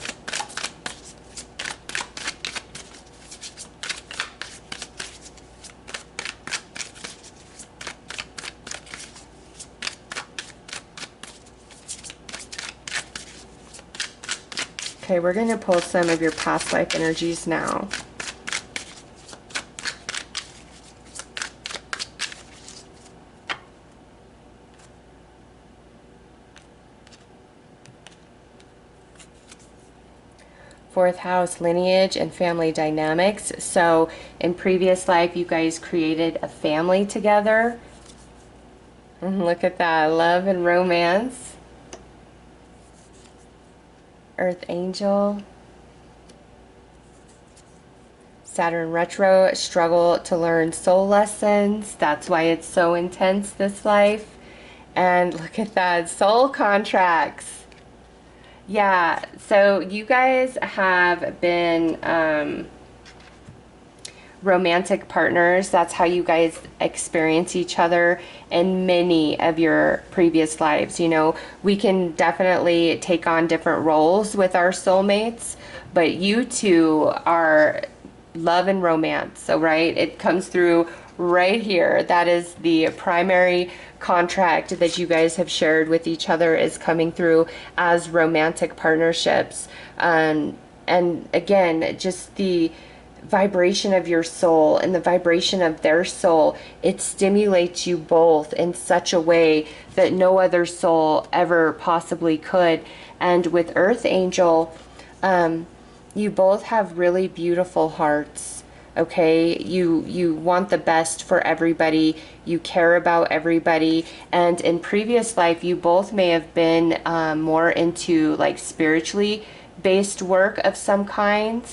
Okay, we're going to pull some of your past life energies now. Fourth house, lineage and family dynamics. So in previous life, you guys created a family together. And look at that, love and romance. Earth angel. Saturn retro, struggle to learn soul lessons. That's why it's so intense, this life. And look at that, soul contracts. Yeah, so you guys have been romantic partners. That's how you guys experience each other in many of your previous lives. You know, we can definitely take on different roles with our soulmates, but you two are love and romance. So, right, it comes through right here. That is the primary contract that you guys have shared with each other, is coming through as romantic partnerships. And again, just the vibration of your soul and the vibration of their soul, it stimulates you both in such a way that no other soul ever possibly could. And with Earth Angel, you both have really beautiful hearts. Okay, you want the best for everybody, you care about everybody, and in previous life you both may have been more into like spiritually based work of some kind.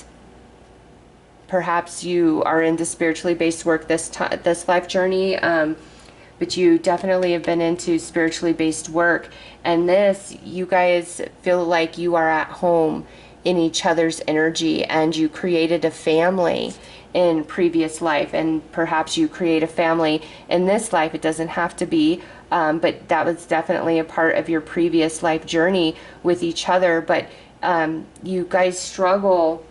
Perhaps you are into spiritually based work this life journey, but you definitely have been into spiritually based work, and this, you guys feel like you are at home in each other's energy, and you created a family in previous life, and perhaps you create a family in this life. It doesn't have to be, but that was definitely a part of your previous life journey with each other. But you guys struggle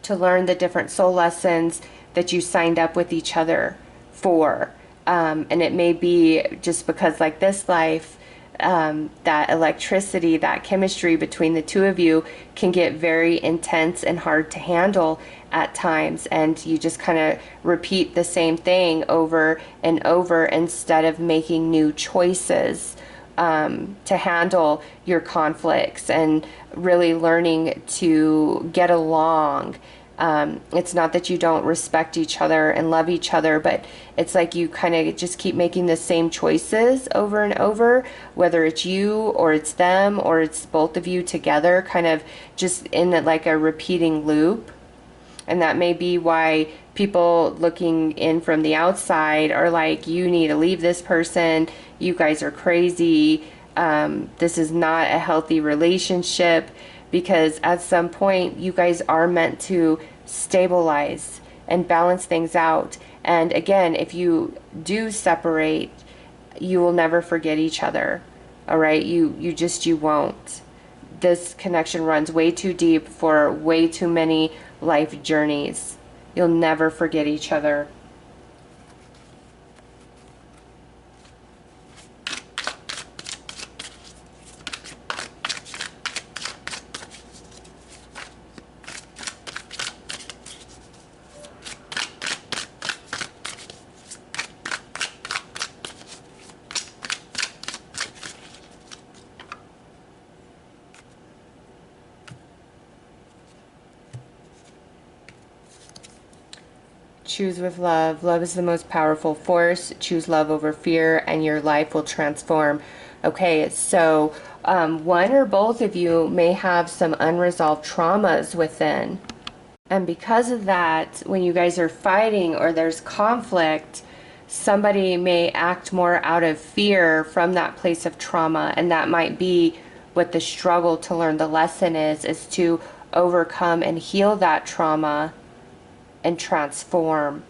to learn the different soul lessons that you signed up with each other for. And it may be just because, like this life, that electricity, that chemistry between the two of you can get very intense and hard to handle at times, and you just kind of repeat the same thing over and over instead of making new choices to handle your conflicts and really learning to get along. It's not that you don't respect each other and love each other, but it's like you kind of just keep making the same choices over and over, whether it's you or it's them or it's both of you together, kind of just in like a repeating loop. And that may be why people looking in from the outside are like, you need to leave this person, you guys are crazy, this is not a healthy relationship, because at some point you guys are meant to stabilize and balance things out. And again, if you do separate, you will never forget each other. All right, you won't. This connection runs way too deep for way too many life journeys. You'll never forget each other. Choose with love. Love is the most powerful force. Choose love over fear and your life will transform. Okay, so one or both of you may have some unresolved traumas within. And because of that, when you guys are fighting or there's conflict, somebody may act more out of fear from that place of trauma. And that might be what the struggle to learn the lesson is to overcome and heal that trauma and transform.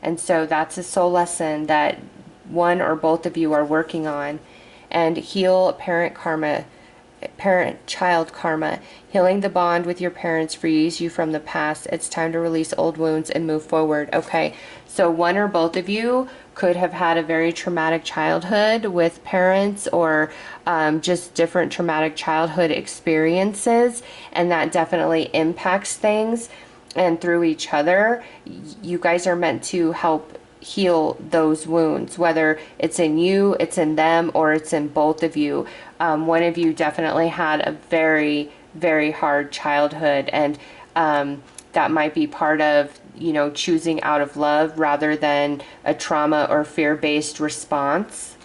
And so that's a soul lesson that one or both of you are working on. And heal parent karma, parent-child karma. Healing the bond with your parents frees you from the past. It's time to release old wounds and move forward. Okay, so one or both of you could have had a very traumatic childhood with parents, or just different traumatic childhood experiences, and that definitely impacts things. And through each other, you guys are meant to help heal those wounds, whether it's in you, it's in them, or it's in both of you. One of you definitely had a very, very hard childhood, and that might be part of, you know, choosing out of love rather than a trauma or fear-based response.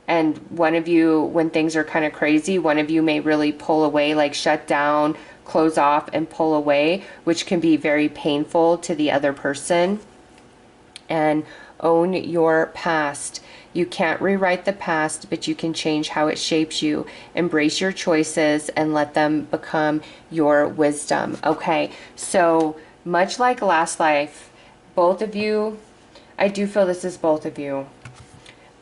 And one of you, when things are kind of crazy, one of you may really pull away, like shut down, close off and pull away, which can be very painful to the other person. And own your past. You can't rewrite the past, but you can change how it shapes you. Embrace your choices and let them become your wisdom. Okay, so much like last life, both of you, I do feel this is both of you,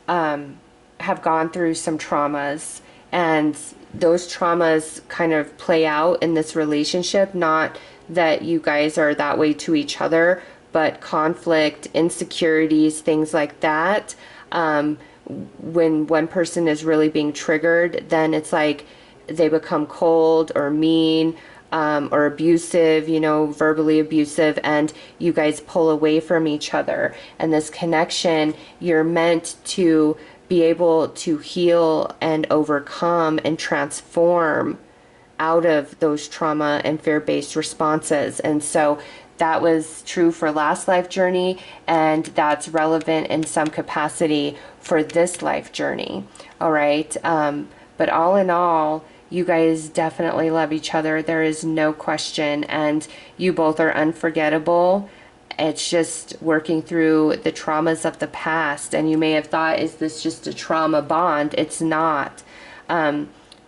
have gone through some traumas, and those traumas kind of play out in this relationship. Not that you guys are that way to each other, but conflict, insecurities, things like that. When one person is really being triggered, then it's like they become cold or mean, or abusive, you know, verbally abusive, and you guys pull away from each other. And this connection, you're meant to be able to heal and overcome and transform out of those trauma and fear-based responses. And so that was true for last life journey, and that's relevant in some capacity for this life journey. All right. But all in all, you guys definitely love each other. There is no question. And you both are unforgettable. It's just working through the traumas of the past. And you may have thought, is this just a trauma bond? It's not.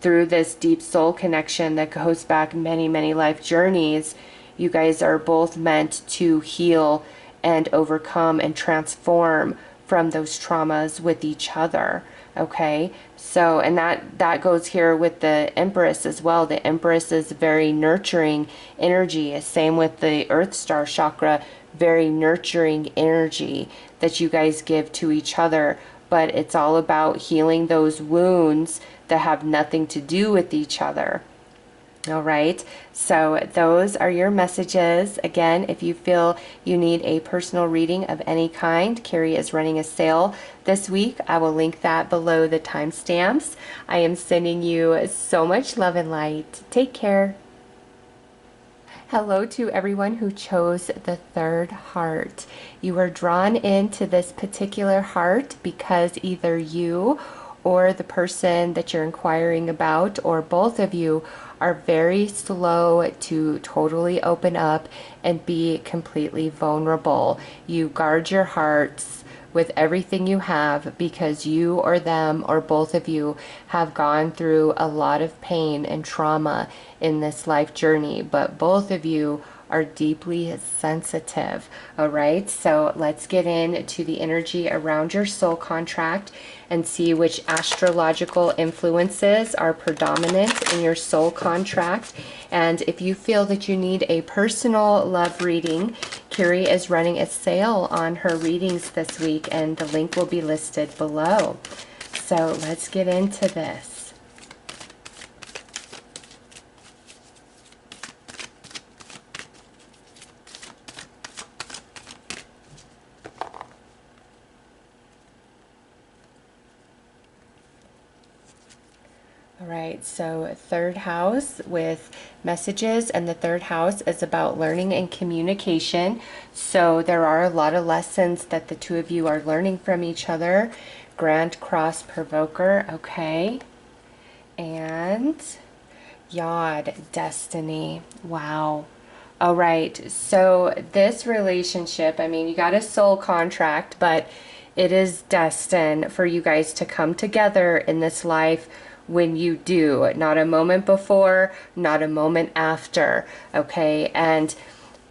Through this deep soul connection that goes back many, many life journeys, you guys are both meant to heal and overcome and transform from those traumas with each other. Okay, so, and that goes here with the Empress as well. The Empress is very nurturing energy. Same with the Earth Star chakra, very nurturing energy that you guys give to each other. But it's all about healing those wounds that have nothing to do with each other. All right, so those are your messages. Again, if you feel you need a personal reading of any kind, Carrie is running a sale this week. I will link that below the timestamps. I am sending you so much love and light. Take care. Hello to everyone who chose the third heart. You are drawn into this particular heart because either you or the person that you're inquiring about, or both of you, are very slow to totally open up and be completely vulnerable. You guard your hearts with everything you have because you or them or both of you have gone through a lot of pain and trauma in this life journey, but both of you are deeply sensitive. All right, so let's get into the energy around your soul contract and see which astrological influences are predominant in your soul contract. And if you feel that you need a personal love reading, Carrie is running a sale on her readings this week, and the link will be listed below. So let's get into this. All right, so third house with messages, and the third house is about learning and communication. So there are a lot of lessons that the two of you are learning from each other. Grand Cross Provoker, okay. And Yod, Destiny, wow. All right, so this relationship, I mean, you got a soul contract, but it is destined for you guys to come together in this life when you do, not a moment before, not a moment after, okay? And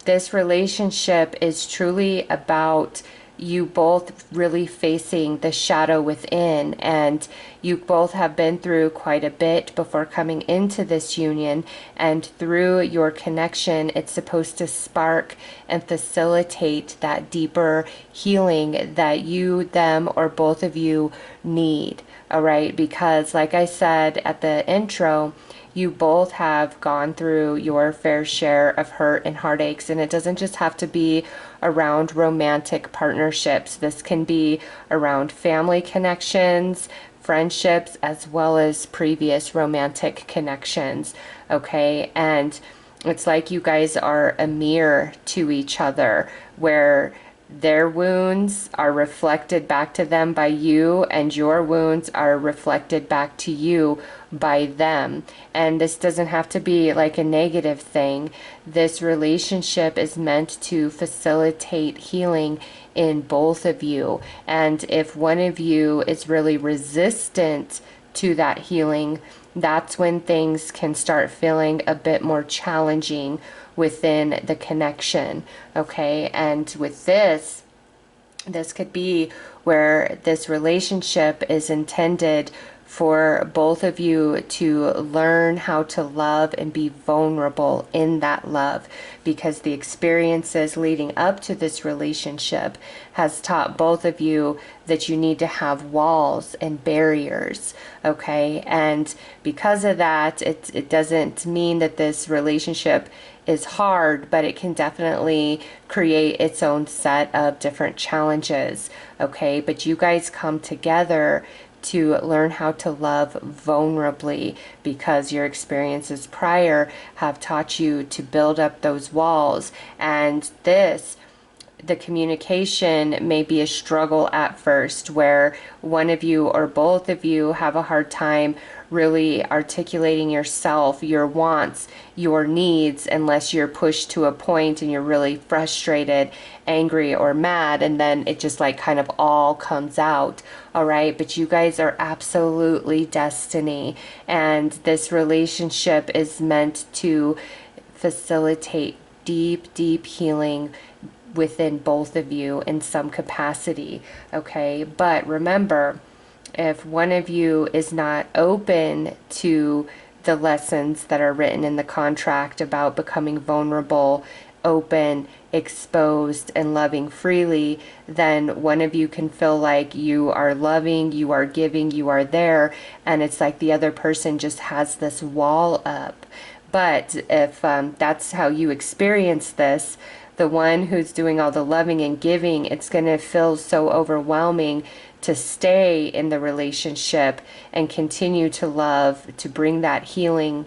this relationship is truly about you both really facing the shadow within, and you both have been through quite a bit before coming into this union, and through your connection it's supposed to spark and facilitate that deeper healing that you, them, or both of you need. All right, because like I said at the intro, you both have gone through your fair share of hurt and heartaches, and it doesn't just have to be around romantic partnerships. This can be around family connections, friendships, as well as previous romantic connections, okay? And it's like you guys are a mirror to each other, where their wounds are reflected back to them by you, and your wounds are reflected back to you by them. And this doesn't have to be like a negative thing. This relationship is meant to facilitate healing in both of you. And if one of you is really resistant to that healing, that's when things can start feeling a bit more challenging within the connection. Okay, and with this could be where this relationship is intended for both of you to learn how to love and be vulnerable in that love, because the experiences leading up to this relationship has taught both of you that you need to have walls and barriers. Okay, and because of that, it doesn't mean that this relationship is hard, but it can definitely create its own set of different challenges. Okay, but you guys come together to learn how to love vulnerably, because your experiences prior have taught you to build up those walls. And the communication may be a struggle at first, where one of you or both of you have a hard time really articulating yourself, your wants, your needs, unless you're pushed to a point and you're really frustrated, angry, or mad, and then it just like kind of all comes out. All right, but you guys are absolutely destiny, and this relationship is meant to facilitate deep, deep healing within both of you in some capacity. Okay, but remember, if one of you is not open to the lessons that are written in the contract about becoming vulnerable, open, exposed, and loving freely, then one of you can feel like you are loving, you are giving, you are there, and it's like the other person just has this wall up. But if that's how you experience this, the one who's doing all the loving and giving, it's going to feel so overwhelming to stay in the relationship and continue to love, to bring that healing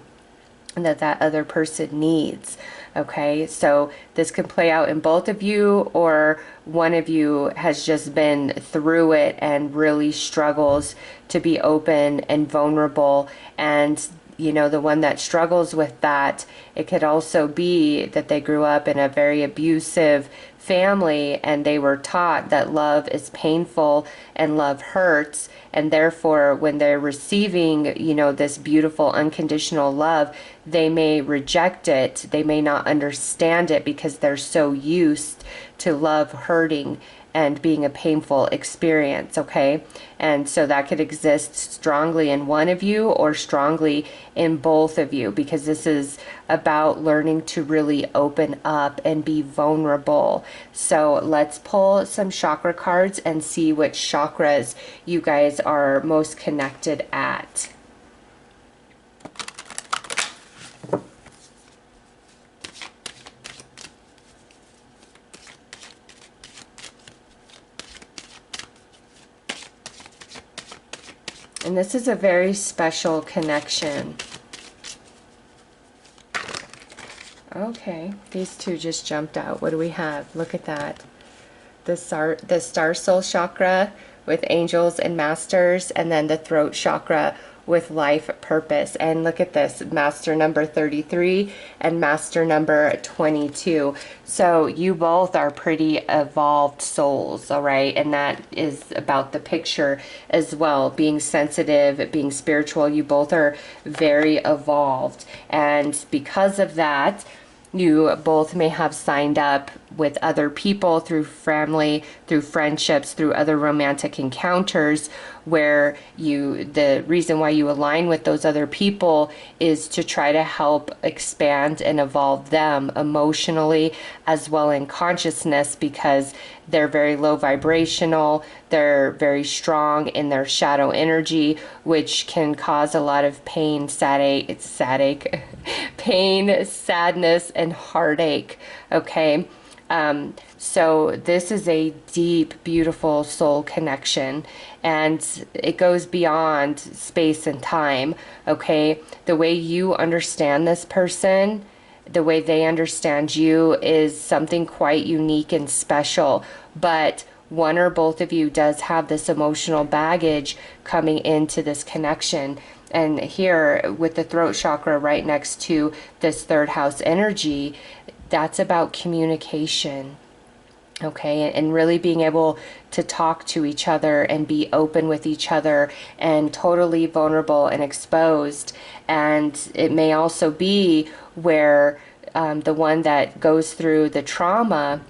that other person needs. Okay, so this could play out in both of you, or one of you has just been through it and really struggles to be open and vulnerable. And you know, the one that struggles with that, it could also be that they grew up in a very abusive family and they were taught that love is painful and love hurts, and therefore when they're receiving, you know, this beautiful unconditional love, they may reject it, they may not understand it, because they're so used to love hurting and being a painful experience. Okay, and so that could exist strongly in one of you or strongly in both of you, because this is about learning to really open up and be vulnerable. So let's pull some chakra cards and see which chakras you guys are most connected at. And this is a very special connection. Okay, these two just jumped out. What do we have? Look at that. The star soul chakra with angels and masters, and then the throat chakra with life purpose. And look at this, master number 33 and master number 22. So you both are pretty evolved souls, all right? And that is about the picture as well. Being sensitive, being spiritual, you both are very evolved. And because of that, you both may have signed up with other people through family, through friendships, through other romantic encounters, where the reason why you align with those other people is to try to help expand and evolve them emotionally as well in consciousness, because they're very low vibrational, they're very strong in their shadow energy, which can cause a lot of pain, pain, sadness, and heartache. Okay, so this is a deep, beautiful soul connection, and it goes beyond space and time. Okay, the way you understand this person, the way they understand you is something quite unique and special. But one or both of you does have this emotional baggage coming into this connection. And here with the throat chakra right next to this third house energy, that's about communication. Okay, and really being able to talk to each other and be open with each other and totally vulnerable and exposed. And it may also be where the one that goes through the trauma,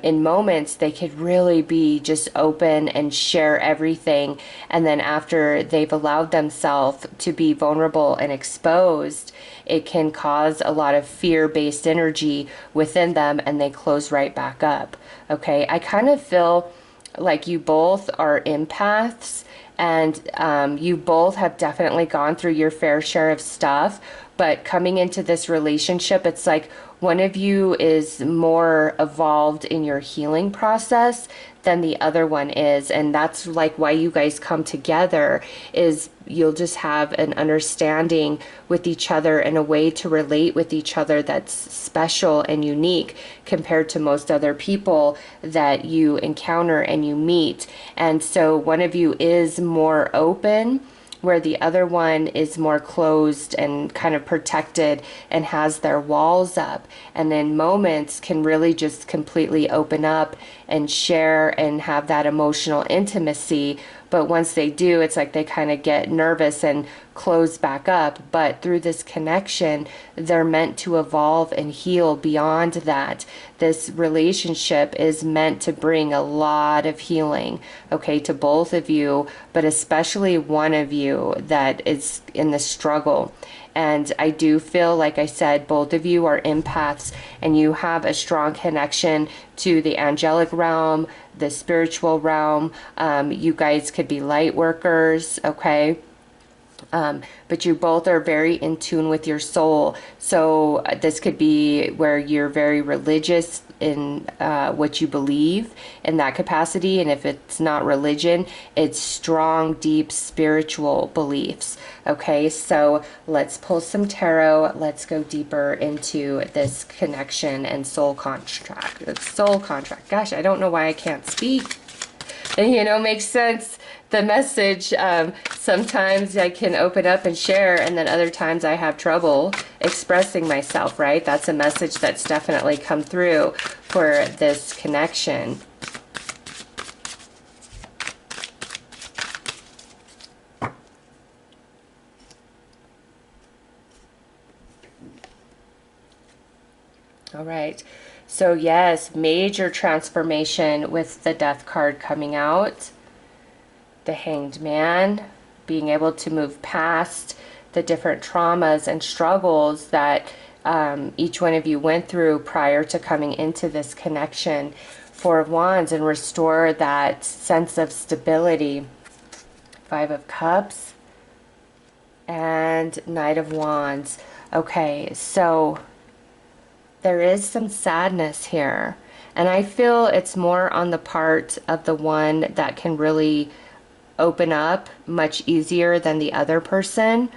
in moments they could really be just open and share everything, and then after they've allowed themselves to be vulnerable and exposed, it can cause a lot of fear-based energy within them and they close right back up. Okay, I kind of feel like you both are empaths, and you both have definitely gone through your fair share of stuff, but coming into this relationship, it's like one of you is more evolved in your healing process than the other one is. And that's like why you guys come together, is you'll just have an understanding with each other and a way to relate with each other that's special and unique compared to most other people that you encounter and you meet. And so one of you is more open, where the other one is more closed and kind of protected and has their walls up, and in moments can really just completely open up and share and have that emotional intimacy. But once they do, it's like they kind of get nervous and close back up. But through this connection, they're meant to evolve and heal beyond that. This relationship is meant to bring a lot of healing, okay, to both of you, but especially one of you that is in the struggle. And I do feel, like I said, both of you are empaths and you have a strong connection to the angelic realm, the spiritual realm. You guys could be light workers, okay? But you both are very in tune with your soul. So this could be where you're very religious in what you believe in that capacity. And if it's not religion, it's strong, deep spiritual beliefs. Okay, so let's pull some tarot. Let's go deeper into this connection and soul contract. Soul contract. Gosh, I don't know why I can't speak. And, you know, makes sense. The message, sometimes I can open up and share, and then other times I have trouble expressing myself, right? That's a message that's definitely come through for this connection. All right. So yes, major transformation with the Death card coming out. The Hanged Man, being able to move past the different traumas and struggles that each one of you went through prior to coming into this connection. Four of Wands, and restore that sense of stability. Five of Cups and Knight of Wands. Okay, so there is some sadness here, and I feel it's more on the part of the one that can really open up much easier than the other person,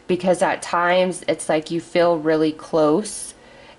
because at times it's like you feel really close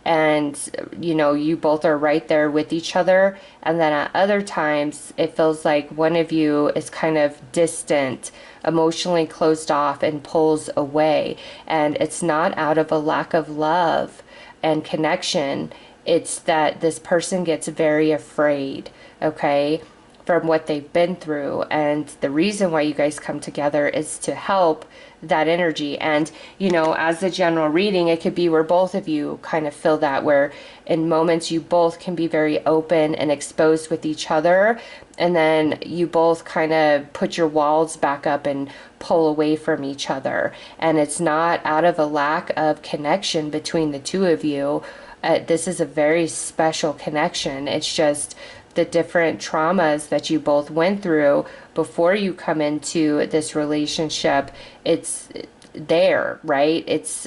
and you know you both are right there with each other, and then at other times it feels like one of you is kind of distant, emotionally closed off, and pulls away. And it's not out of a lack of love and connection, it's that this person gets very afraid, okay, from what they've been through. And the reason why you guys come together is to help that energy. And you know, as a general reading, it could be where both of you kind of feel that, where in moments you both can be very open and exposed with each other, and then you both kind of put your walls back up and pull away from each other. And it's not out of a lack of connection between the two of you. This is a very special connection. It's just the different traumas that you both went through before you come into this relationship. It's there, right? It's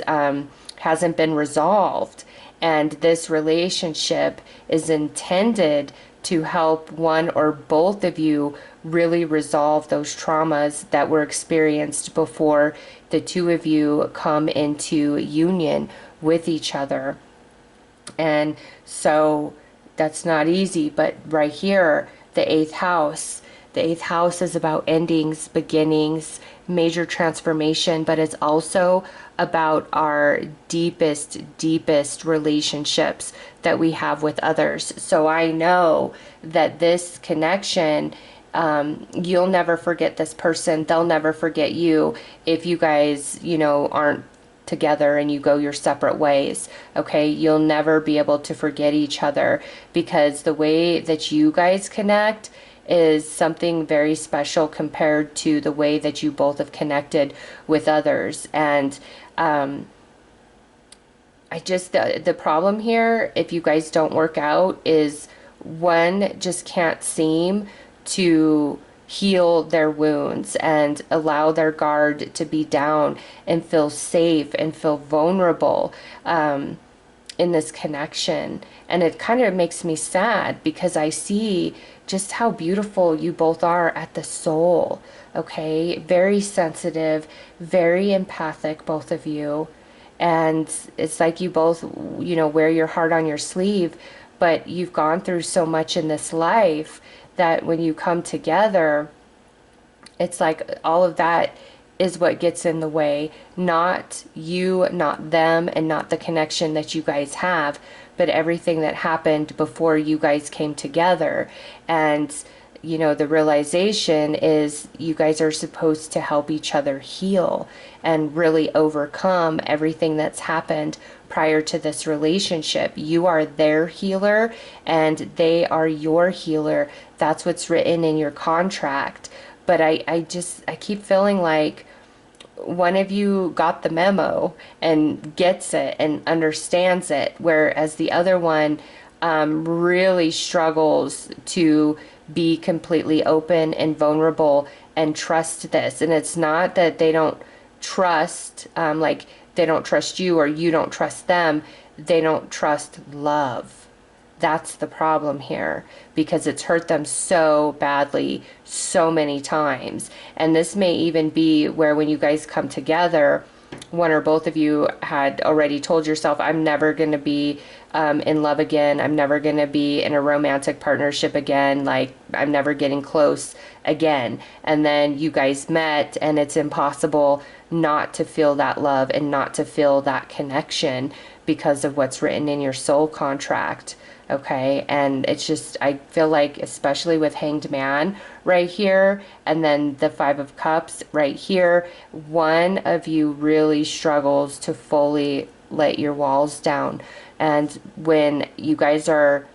hasn't been resolved, and this relationship is intended to help one or both of you really resolve those traumas that were experienced before the two of you come into union with each other. And so that's not easy, but right here, the eighth house is about endings, beginnings, major transformation, but it's also about our deepest relationships that we have with others. So I know that this connection, you'll never forget this person. They'll never forget you if you guys, aren't together and you go your separate ways. Okay, you'll never be able to forget each other, because the way that you guys connect is something very special compared to the way that you both have connected with others. And the problem here, if you guys don't work out, is one just can't seem to heal their wounds and allow their guard to be down and feel safe and feel vulnerable in this connection. And it kind of makes me sad, because I see just how beautiful you both are at the soul. Okay, very sensitive, very empathic, both of you. And it's like you both, wear your heart on your sleeve, but you've gone through so much in this life that when you come together, it's like all of that is what gets in the way. Not you, not them, and not the connection that you guys have, but everything that happened before you guys came together. And the realization is you guys are supposed to help each other heal and really overcome everything that's happened prior to this relationship. You are their healer and they are your healer. That's what's written in your contract. But I keep feeling like one of you got the memo and gets it and understands it, whereas the other one really struggles to be completely open and vulnerable and trust this. And it's not that they don't trust, like they don't trust you or you don't trust them. They don't trust love. That's the problem here, because it's hurt them so badly so many times. And this may even be where when you guys come together, one or both of you had already told yourself, I'm never going to be in love again. I'm never going to be in a romantic partnership again. Like, I'm never getting close again. And then you guys met, and it's impossible not to feel that love and not to feel that connection because of what's written in your soul contract. Okay, and it's just, I feel like, especially with Hanged Man right here, and then the Five of Cups right here, one of you really struggles to fully let your walls down. And when you guys are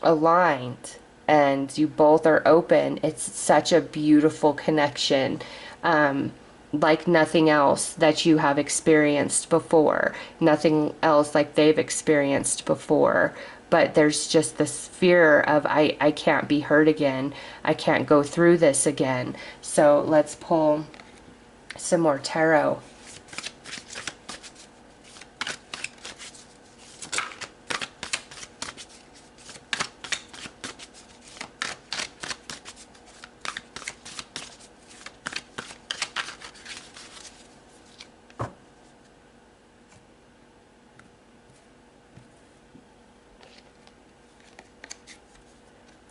aligned and you both are open, it's such a beautiful connection. Like nothing else that you have experienced before, nothing else like they've experienced before. But there's just this fear of, I can't be hurt again. I can't go through this again. So let's pull some more tarot.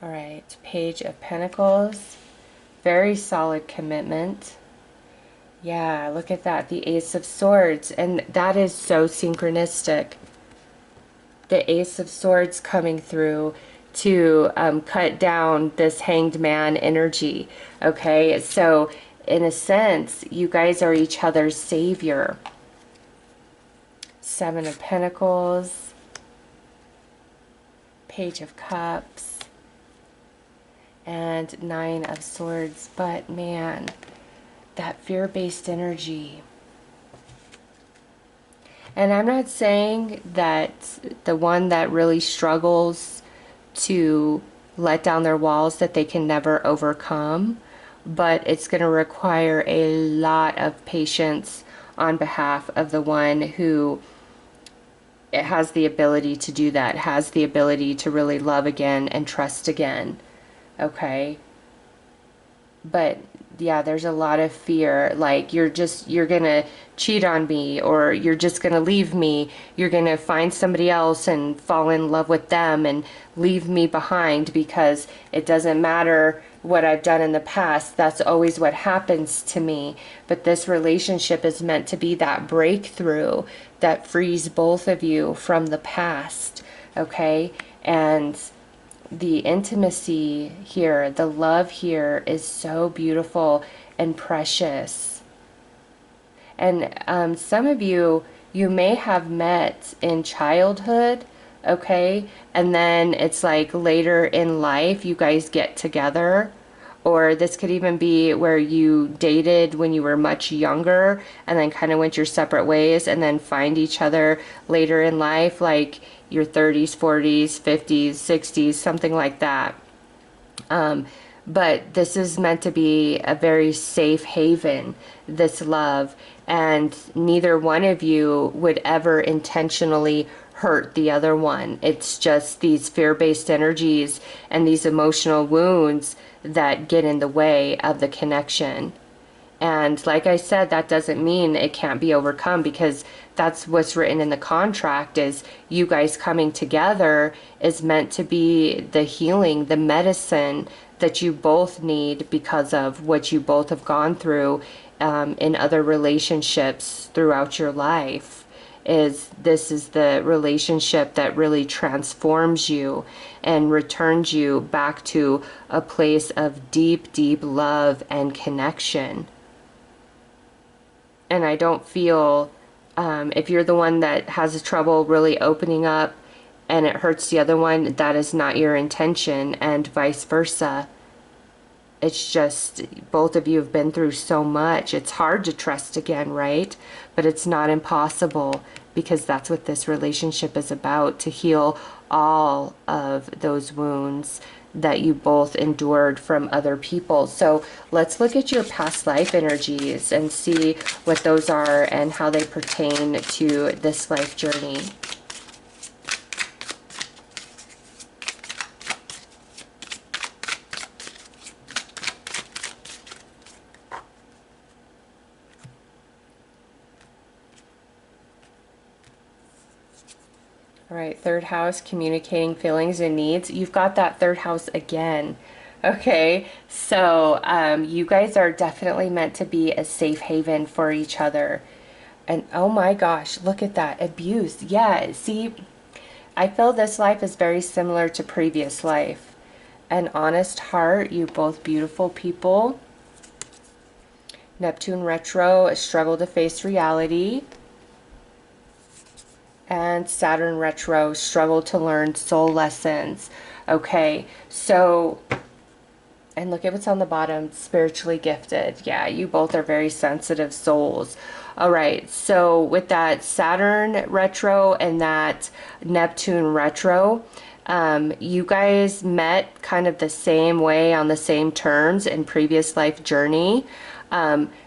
All right, Page of Pentacles, very solid commitment. Yeah, look at that, the Ace of Swords, and that is so synchronistic. The Ace of Swords coming through to cut down this Hanged Man energy. Okay, so in a sense, you guys are each other's savior. Seven of Pentacles, Page of Cups, and Nine of Swords. But man, that fear-based energy. And I'm not saying that the one that really struggles to let down their walls, that they can never overcome, but it's going to require a lot of patience on behalf of the one who has the ability to do that, has the ability to really love again and trust again. Okay, but yeah, there's a lot of fear. Like you're gonna cheat on me, or you're just gonna leave me. You're gonna find somebody else and fall in love with them and leave me behind because it doesn't matter what I've done in the past. That's always what happens to me. But this relationship is meant to be that breakthrough that frees both of you from the past, okay? And the intimacy here, the love here is so beautiful and precious. And some of you, you may have met in childhood, okay? And then it's like later in life, you guys get together. Or this could even be where you dated when you were much younger and then kind of went your separate ways and then find each other later in life, like your 30s, 40s, 50s, 60s, something like that. But this is meant to be a very safe haven, this love, and neither one of you would ever intentionally hurt the other one. It's just these fear-based energies and these emotional wounds that get in the way of the connection. And like I said, that doesn't mean it can't be overcome, because that's what's written in the contract, is you guys coming together is meant to be the healing, the medicine that you both need because of what you both have gone through in other relationships throughout your life. This is the relationship that really transforms you and returns you back to a place of deep, deep love and connection. And I don't feel, if you're the one that has trouble really opening up and it hurts the other one, that is not your intention, and vice versa. It's just both of you have been through so much. It's hard to trust again, right? But it's not impossible, because that's what this relationship is about, to heal all of those wounds that you both endured from other people. So let's look at your past life energies and see what those are and how they pertain to this life journey. All right, third house, communicating feelings and needs. You've got that third house again. Okay, so you guys are definitely meant to be a safe haven for each other. And oh my gosh, look at that, abuse. Yeah, see, I feel this life is very similar to previous life. An honest heart, you both beautiful people. Neptune retro, a struggle to face reality. And Saturn retro, struggle to learn soul lessons. Okay, so, and look at what's on the bottom, spiritually gifted. Yeah, you both are very sensitive souls. All right, so with that Saturn retro and that Neptune retro, you guys met kind of the same way on the same terms in previous life journey.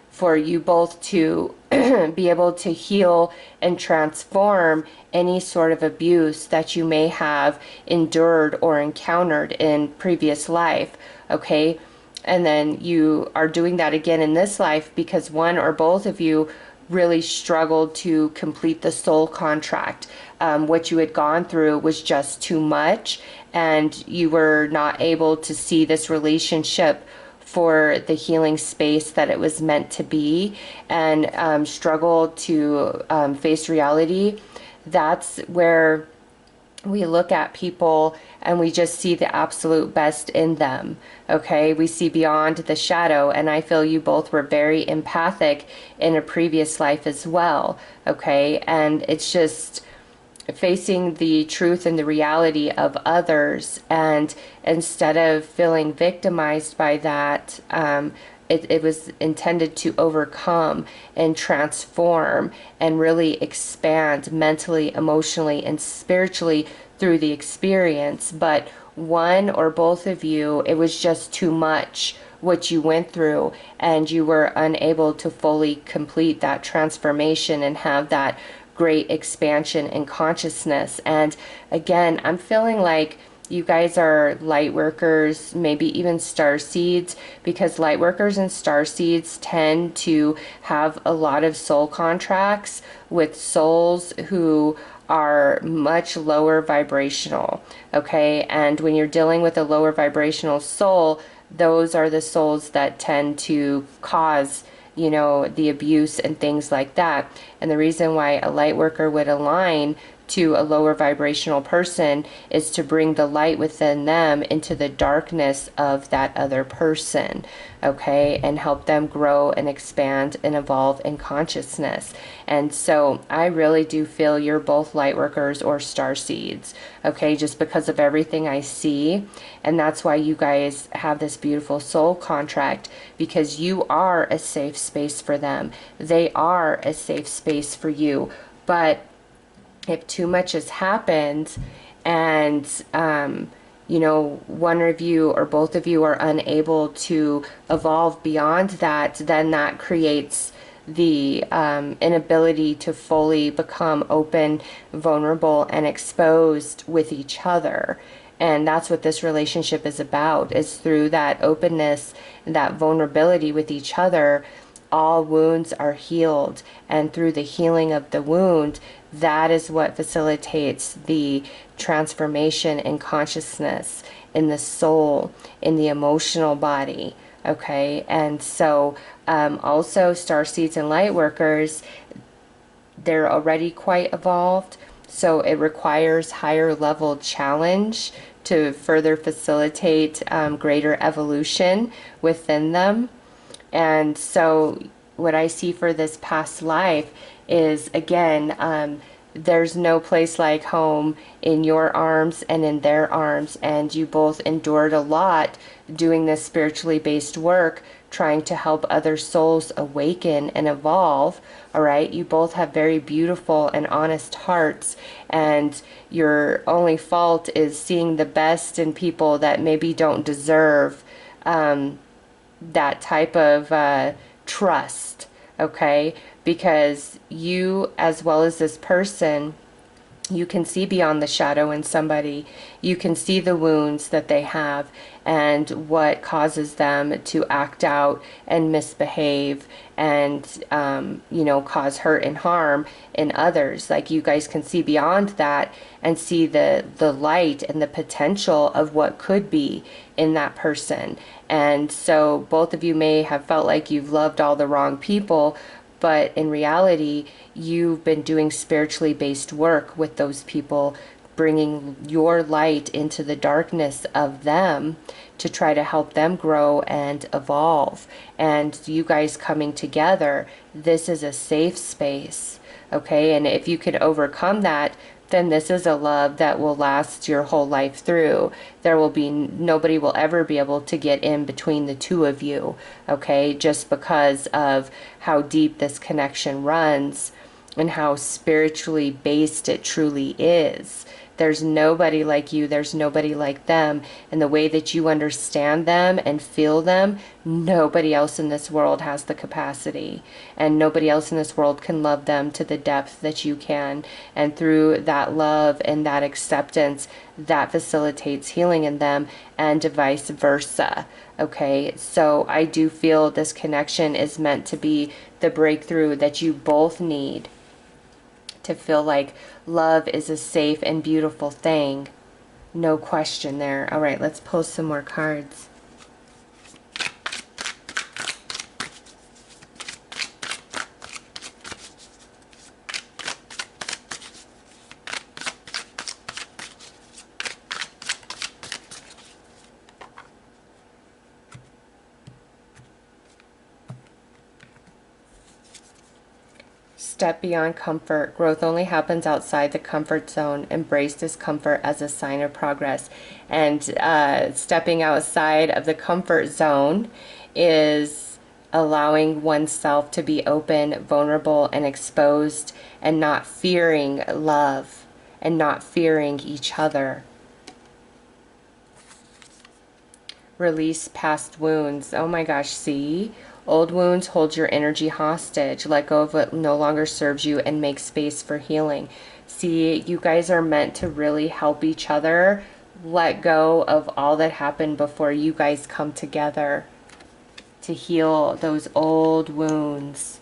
For you both to be able to heal and transform any sort of abuse that you may have endured or encountered in previous life, okay? And then you are doing that again in this life because one or both of you really struggled to complete the soul contract. What you had gone through was just too much, and you were not able to see this relationship for the healing space that it was meant to be, and struggle to face reality. That's where we look at people and we just see the absolute best in them. Okay, we see beyond the shadow, and I feel you both were very empathic in a previous life as well. Okay, and it's just facing the truth and the reality of others, and instead of feeling victimized by that, it was intended to overcome and transform and really expand mentally, emotionally, and spiritually through the experience. But one or both of you, it was just too much what you went through, and you were unable to fully complete that transformation and have that great expansion in consciousness. And again, I'm feeling like You guys are light workers, maybe even star seeds, because light workers and star seeds tend to have a lot of soul contracts with souls who are much lower vibrational. Okay, and when you're dealing with a lower vibrational soul, those are the souls that tend to cause, you know, the abuse and things like that. And the reason why a light worker would align to a lower vibrational person is to bring the light within them into the darkness of that other person, okay, and help them grow and expand and evolve in consciousness. And so I really do feel you're both light workers or star seeds, okay, just because of everything I see. And that's why you guys have this beautiful soul contract, because you are a safe space for them. They are a safe space for you. But if too much has happened and you know, one of you or both of you are unable to evolve beyond that, then that creates the inability to fully become open, vulnerable, and exposed with each other. And that's what this relationship is about, is through that openness and that vulnerability with each other, all wounds are healed. And through the healing of the wound, that is what facilitates the transformation in consciousness, in the soul, in the emotional body. Okay, and so also starseeds and light workers, they're already quite evolved, so it requires higher level challenge to further facilitate greater evolution within them. And so what I see for this past life is, again, there's no place like home in your arms and in their arms. And you both endured a lot doing this spiritually based work, trying to help other souls awaken and evolve. All right. You both have very beautiful and honest hearts. And your only fault is seeing the best in people that maybe don't deserve that type of trust, okay? Because you, as well as this person, you can see beyond the shadow in somebody. You can see the wounds that they have and what causes them to act out and misbehave and, you know, cause hurt and harm in others. Like, you guys can see beyond that and see the light and the potential of what could be in that person. And so both of you may have felt like you've loved all the wrong people, but in reality, you've been doing spiritually based work with those people, bringing your light into the darkness of them to try to help them grow and evolve. And you guys coming together, this is a safe space, okay? And if you can overcome that, then this is a love that will last your whole life through. There will be, nobody will ever be able to get in between the two of you, okay? Just because of how deep this connection runs and how spiritually based it truly is. There's nobody like you, there's nobody like them. And the way that you understand them and feel them, nobody else in this world has the capacity. And nobody else in this world can love them to the depth that you can. And through that love and that acceptance, that facilitates healing in them, and vice versa. Okay, so I do feel this connection is meant to be the breakthrough that you both need to feel like love is a safe and beautiful thing. No question there. All right, let's pull some more cards. Step beyond comfort. Growth only happens outside the comfort zone. Embrace discomfort as a sign of progress. And stepping outside of the comfort zone is allowing oneself to be open, vulnerable, and exposed, and not fearing love and not fearing each other. Release past wounds. Oh my gosh, see? Old wounds hold your energy hostage. Let go of what no longer serves you and make space for healing. See, you guys are meant to really help each other let go of all that happened before you guys come together to heal those old wounds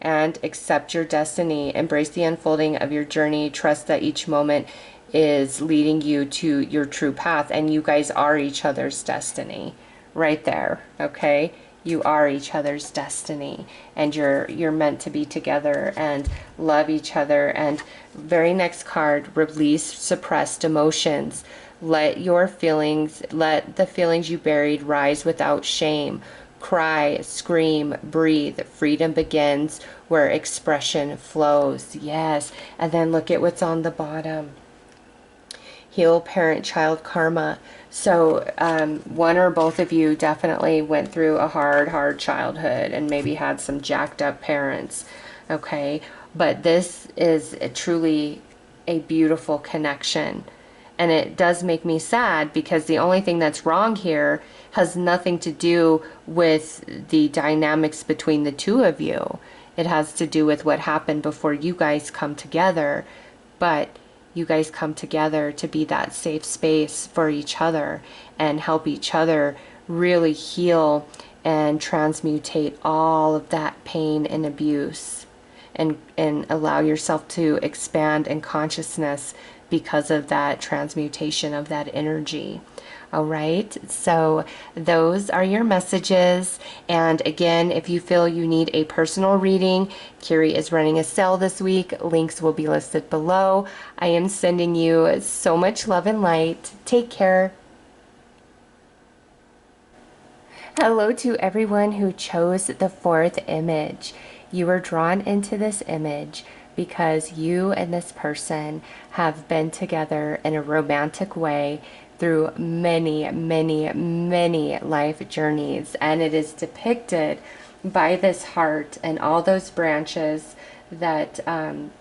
and accept your destiny. Embrace the unfolding of your journey. Trust that each moment is leading you to your true path, and you guys are each other's destiny right there. Okay, you are each other's destiny, and you're meant to be together and love each other. And very next card, release suppressed emotions. Let your feelings, let the feelings you buried rise without shame. Cry, scream, breathe. Freedom begins where expression flows. Yes. And then look at what's on the bottom. Heal parent-child karma. So one or both of you definitely went through a hard childhood and maybe had some jacked up parents. Okay. But this is truly a beautiful connection. And it does make me sad because the only thing that's wrong here has nothing to do with the dynamics between the two of you. It has to do with what happened before you guys come together. But you guys come together to be that safe space for each other and help each other really heal and transmutate all of that pain and abuse, and allow yourself to expand in consciousness because of that transmutation of that energy. All right, so those are your messages. And again, if you feel you need a personal reading, Kiri is running a sale this week. Links will be listed below. I am sending you so much love and light. Take care. Hello to everyone who chose the fourth image. You were drawn into this image because you and this person have been together in a romantic way through many life journeys, and it is depicted by this heart and all those branches that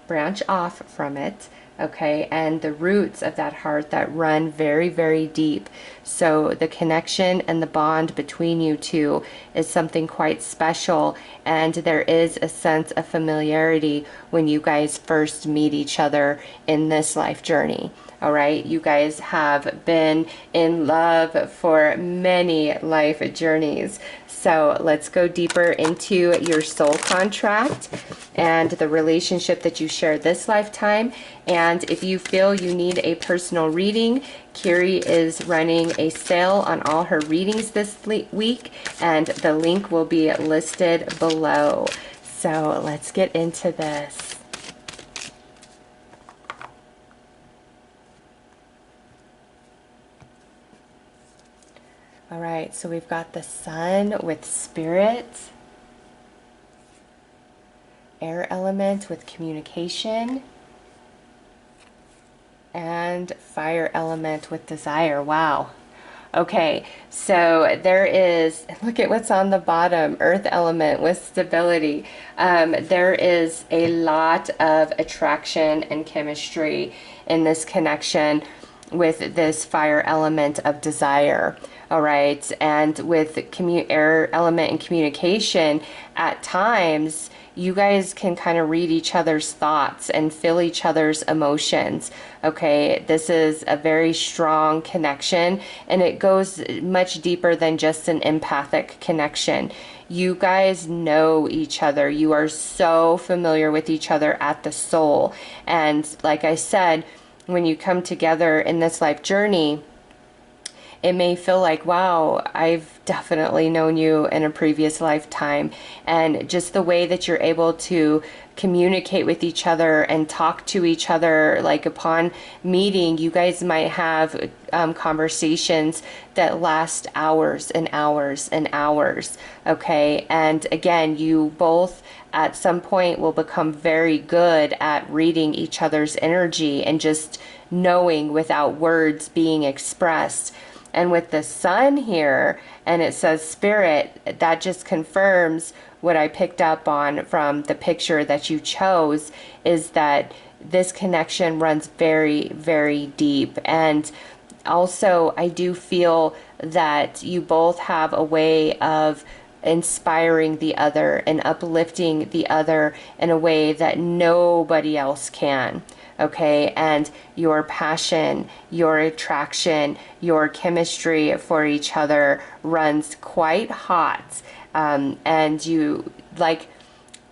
branch off from it, okay, and the roots of that heart that run very deep. So the connection and the bond between you two is something quite special, and there is a sense of familiarity when you guys first meet each other in this life journey. All right, you guys have been in love for many life journeys. So let's go deeper into your soul contract and the relationship that you share this lifetime. And if you feel you need a personal reading, Kiri is running a sale on all her readings this week, and the link will be listed below. So let's get into this. All right, so we've got the sun with spirit, air element with communication, and fire element with desire. Wow. Okay, so there is, look at what's on the bottom, earth element with stability. There is a lot of attraction and chemistry in this connection with this fire element of desire. All right, and with air element and communication, at times you guys can kind of read each other's thoughts and feel each other's emotions. Okay, this is a very strong connection, and it goes much deeper than just an empathic connection. You guys know each other. You are so familiar with each other at the soul. And like I said, when you come together in this life journey, it may feel like, wow, I've definitely known you in a previous lifetime. And just the way that you're able to communicate with each other and talk to each other, like upon meeting, you guys might have conversations that last hours and hours and hours, okay? And again, you both at some point will become very good at reading each other's energy and just knowing without words being expressed. And with the sun here, and it says spirit, that just confirms what I picked up on from the picture that you chose, is that this connection runs very deep. And also, I do feel that you both have a way of inspiring the other and uplifting the other in a way that nobody else can. okay? And your passion, your attraction, your chemistry for each other runs quite hot. And you, like,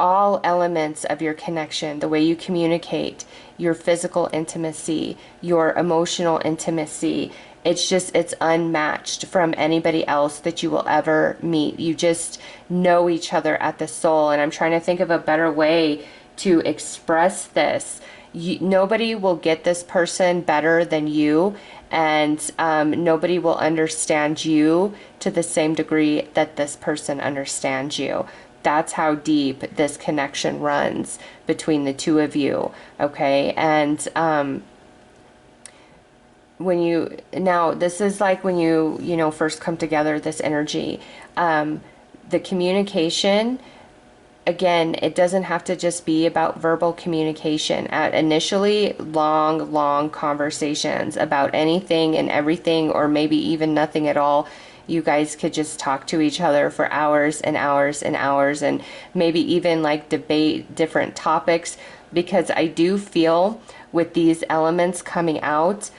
all elements of your connection, the way you communicate, your physical intimacy, your emotional intimacy, it's unmatched from anybody else that you will ever meet. You just know each other at the soul. And I'm trying to think of a better way to express this. Nobody will get this person better than you, and nobody will understand you to the same degree that this person understands you. That's how deep this connection runs between the two of you, okay? And when you, now this is like when you first come together, this energy, the communication, again, it doesn't have to just be about verbal communication. At initially, long conversations about anything and everything, or maybe even nothing at all. You guys could just talk to each other for hours and hours and hours, and maybe even like debate different topics, because I do feel with these elements coming out,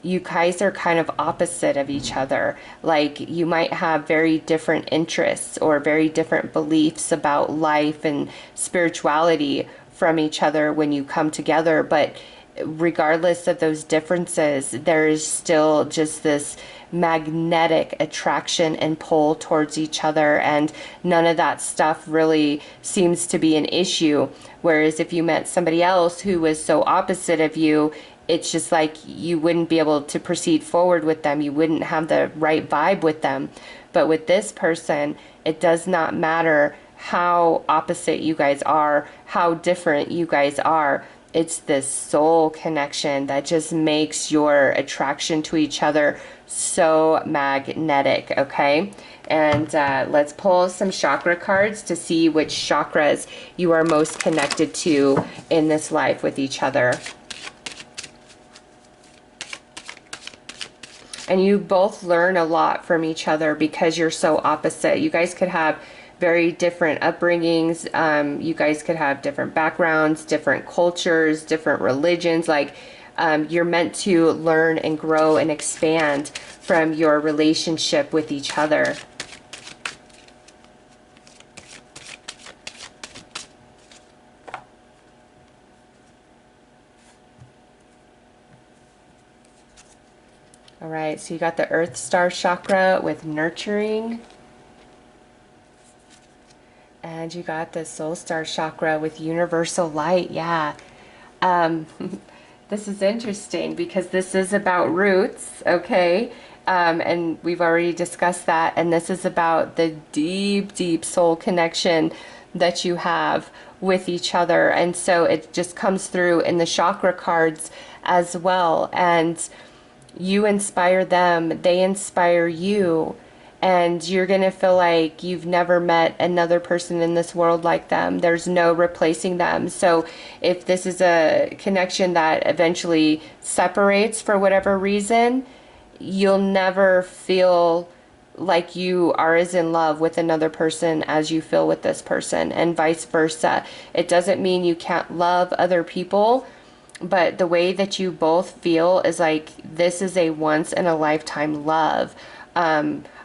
you guys are kind of opposite of each other. Like, you might have very different interests or very different beliefs about life and spirituality from each other when you come together, but regardless of those differences, there is still just this magnetic attraction and pull towards each other, and none of that stuff really seems to be an issue. Whereas if you met somebody else who was so opposite of you, it's just like you wouldn't be able to proceed forward with them. You wouldn't have the right vibe with them. But with this person, it does not matter how opposite you guys are, how different you guys are. It's this soul connection that just makes your attraction to each other so magnetic, okay? And let's pull some chakra cards to see which chakras you are most connected to in this life with each other. And you both learn a lot from each other because you're so opposite. You guys could have very different upbringings. You guys could have different backgrounds, different cultures, different religions. Like, you're meant to learn and grow and expand from your relationship with each other. All right, so you got the Earth Star Chakra with nurturing. And you got the Soul Star Chakra with universal light. Yeah. This is interesting because this is about roots, okay? And we've already discussed that. And this is about the deep soul connection that you have with each other. And so it just comes through in the chakra cards as well. And you inspire them, they inspire you, and you're going to feel like you've never met another person in this world like them. There's no replacing them. So if this is a connection that eventually separates for whatever reason, you'll never feel like you are as in love with another person as you feel with this person, and vice versa. It doesn't mean you can't love other people, but the way that you both feel is like this is a once in a lifetime love.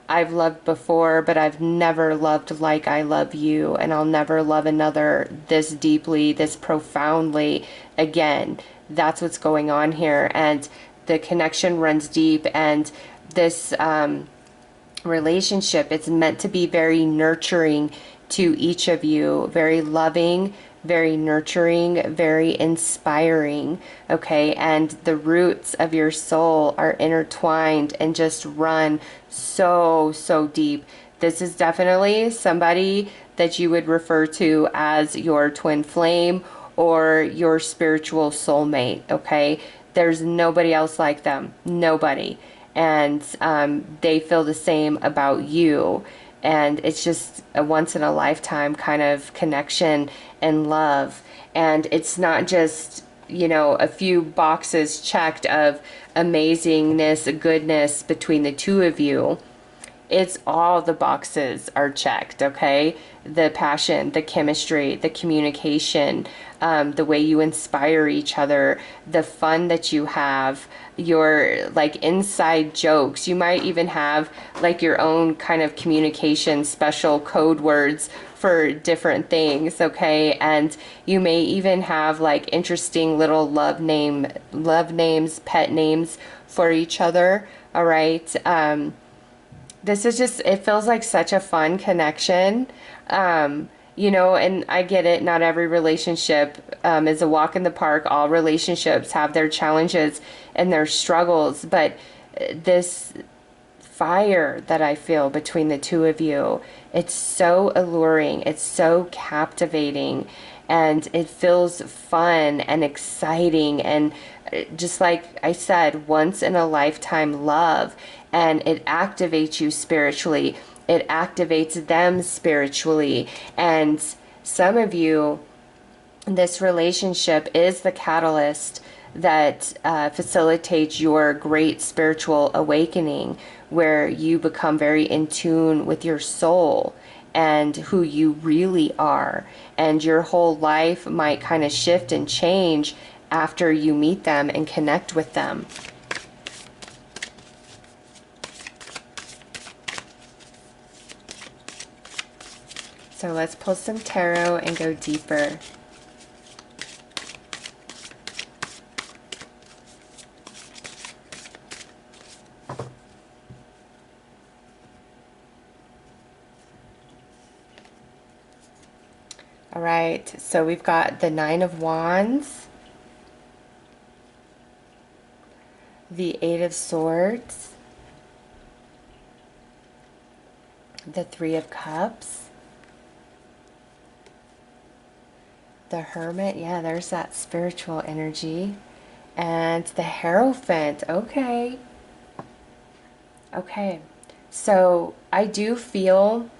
I've loved before, but I've never loved like I love you, and I'll never love another this deeply, this profoundly again. That's what's going on here, and the connection runs deep, and this relationship, it's meant to be very nurturing to each of you, very loving, very nurturing, very inspiring, okay? And the roots of your soul are intertwined and just run so deep. This is definitely somebody that you would refer to as your twin flame or your spiritual soulmate, okay? There's nobody else like them, nobody. And they feel the same about you. And it's just a once in a lifetime kind of connection and love. And it's not just, you know, a few boxes checked of amazingness, goodness between the two of you. it's all the boxes are checked, okay? The passion, the chemistry, the communication, the way you inspire each other, the fun that you have, your like inside jokes. You might even have like your own kind of communication special code words for different things, okay? And you may even have like interesting little love names, pet names for each other, all right? This is just, it feels like such a fun connection. You know, and I get it, not every relationship is a walk in the park. All relationships have their challenges and their struggles, but this fire that I feel between the two of you, it's so alluring, it's so captivating, and it feels fun and exciting and just like I said, once in a lifetime love, and it activates you spiritually. It activates them spiritually. And some of you, this relationship is the catalyst that facilitates your great spiritual awakening, where you become very in tune with your soul and who you really are. And your whole life might kind of shift and change after you meet them and connect with them. So let's pull some tarot and go deeper. All right, so we've got the Nine of Wands, the Eight of Swords, the Three of Cups, the Hermit, yeah, there's that spiritual energy, and the Hierophant. Okay. Okay. So I do feel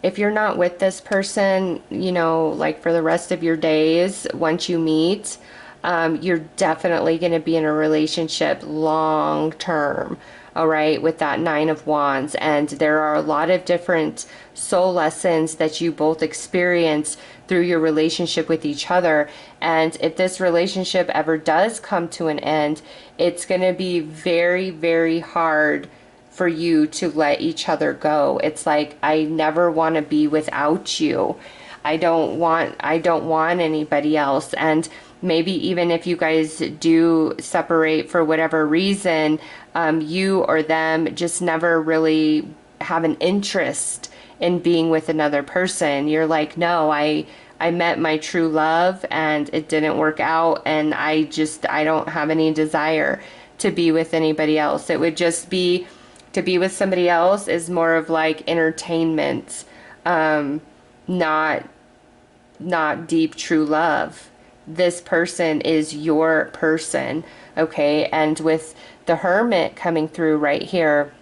if you're not with this person, you know, like for the rest of your days, once you meet, you're definitely going to be in a relationship long term. All right, with that Nine of Wands. And there are a lot of different soul lessons that you both experience through your relationship with each other. And if this relationship ever does come to an end, it's going to be very, very hard for you to let each other go. It's like, I never want to be without you. I don't want anybody else. And maybe even if you guys do separate for whatever reason, you or them just never really have an interest in being with another person. You're like, no, I met my true love and it didn't work out, and I don't have any desire to be with anybody else. It would just be, to be with somebody else is more of like entertainment, not deep true love. This person is your person, okay? And with the Hermit coming through right here,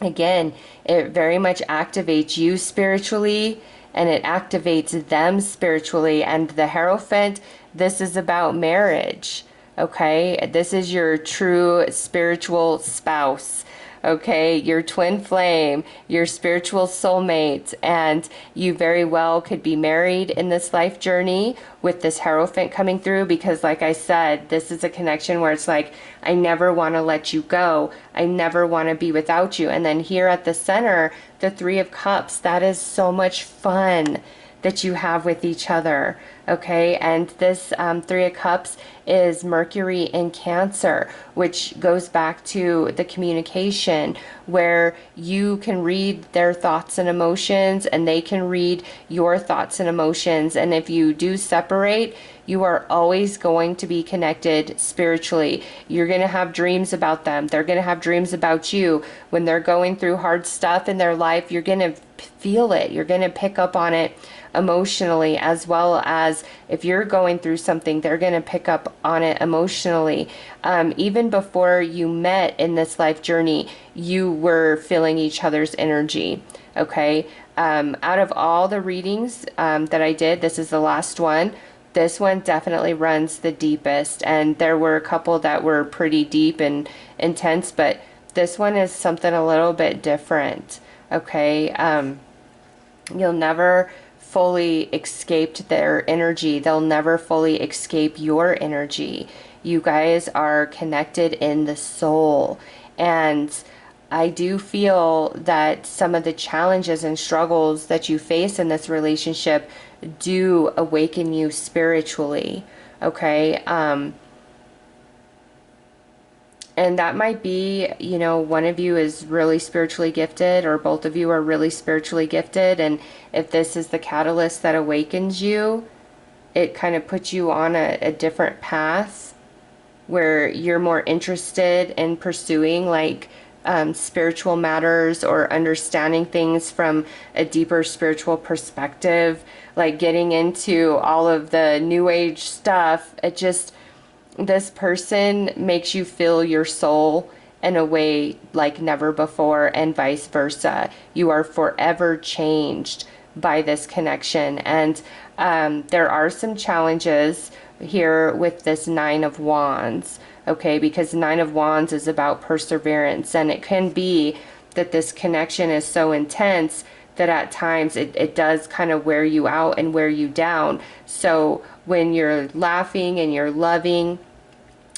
again, it very much activates you spiritually and it activates them spiritually. And the Hierophant, this is about marriage, okay? This is your true spiritual spouse. Okay, your twin flame, your spiritual soulmate, and you very well could be married in this life journey with this Hierophant coming through, because like I said, this is a connection where it's like, I never want to let you go. I never want to be without you. And then here at the center, the Three of Cups, that is so much fun that you have with each other, okay? And this Three of Cups is Mercury in Cancer, which goes back to the communication, where you can read their thoughts and emotions and they can read your thoughts and emotions. And if you do separate, you are always going to be connected spiritually. You're going to have dreams about them. They're going to have dreams about you. When they're going through hard stuff in their life, you're going to feel it. You're going to pick up on it emotionally, as well as if you're going through something, they're going to pick up on it emotionally. Even before you met in this life journey, you were feeling each other's energy, okay? Out of all the readings that I did, this is the last one. This one definitely runs the deepest, and there were a couple that were pretty deep and intense, but this one is something a little bit different. Okay. You'll never fully escape their energy. They'll never fully escape your energy. You guys are connected in the soul. And I do feel that some of the challenges and struggles that you face in this relationship do awaken you spiritually. Okay. And that might be, you know, one of you is really spiritually gifted, or both of you are really spiritually gifted. And if this is the catalyst that awakens you, it kind of puts you on a different path where you're more interested in pursuing like spiritual matters or understanding things from a deeper spiritual perspective, like getting into all of the new age stuff. It just, this person makes you feel your soul in a way like never before, and vice versa. You are forever changed by this connection. And there are some challenges here with this Nine of Wands, okay, because Nine of Wands is about perseverance, and it can be that this connection is so intense that at times it does kind of wear you out and wear you down. So when you're laughing and you're loving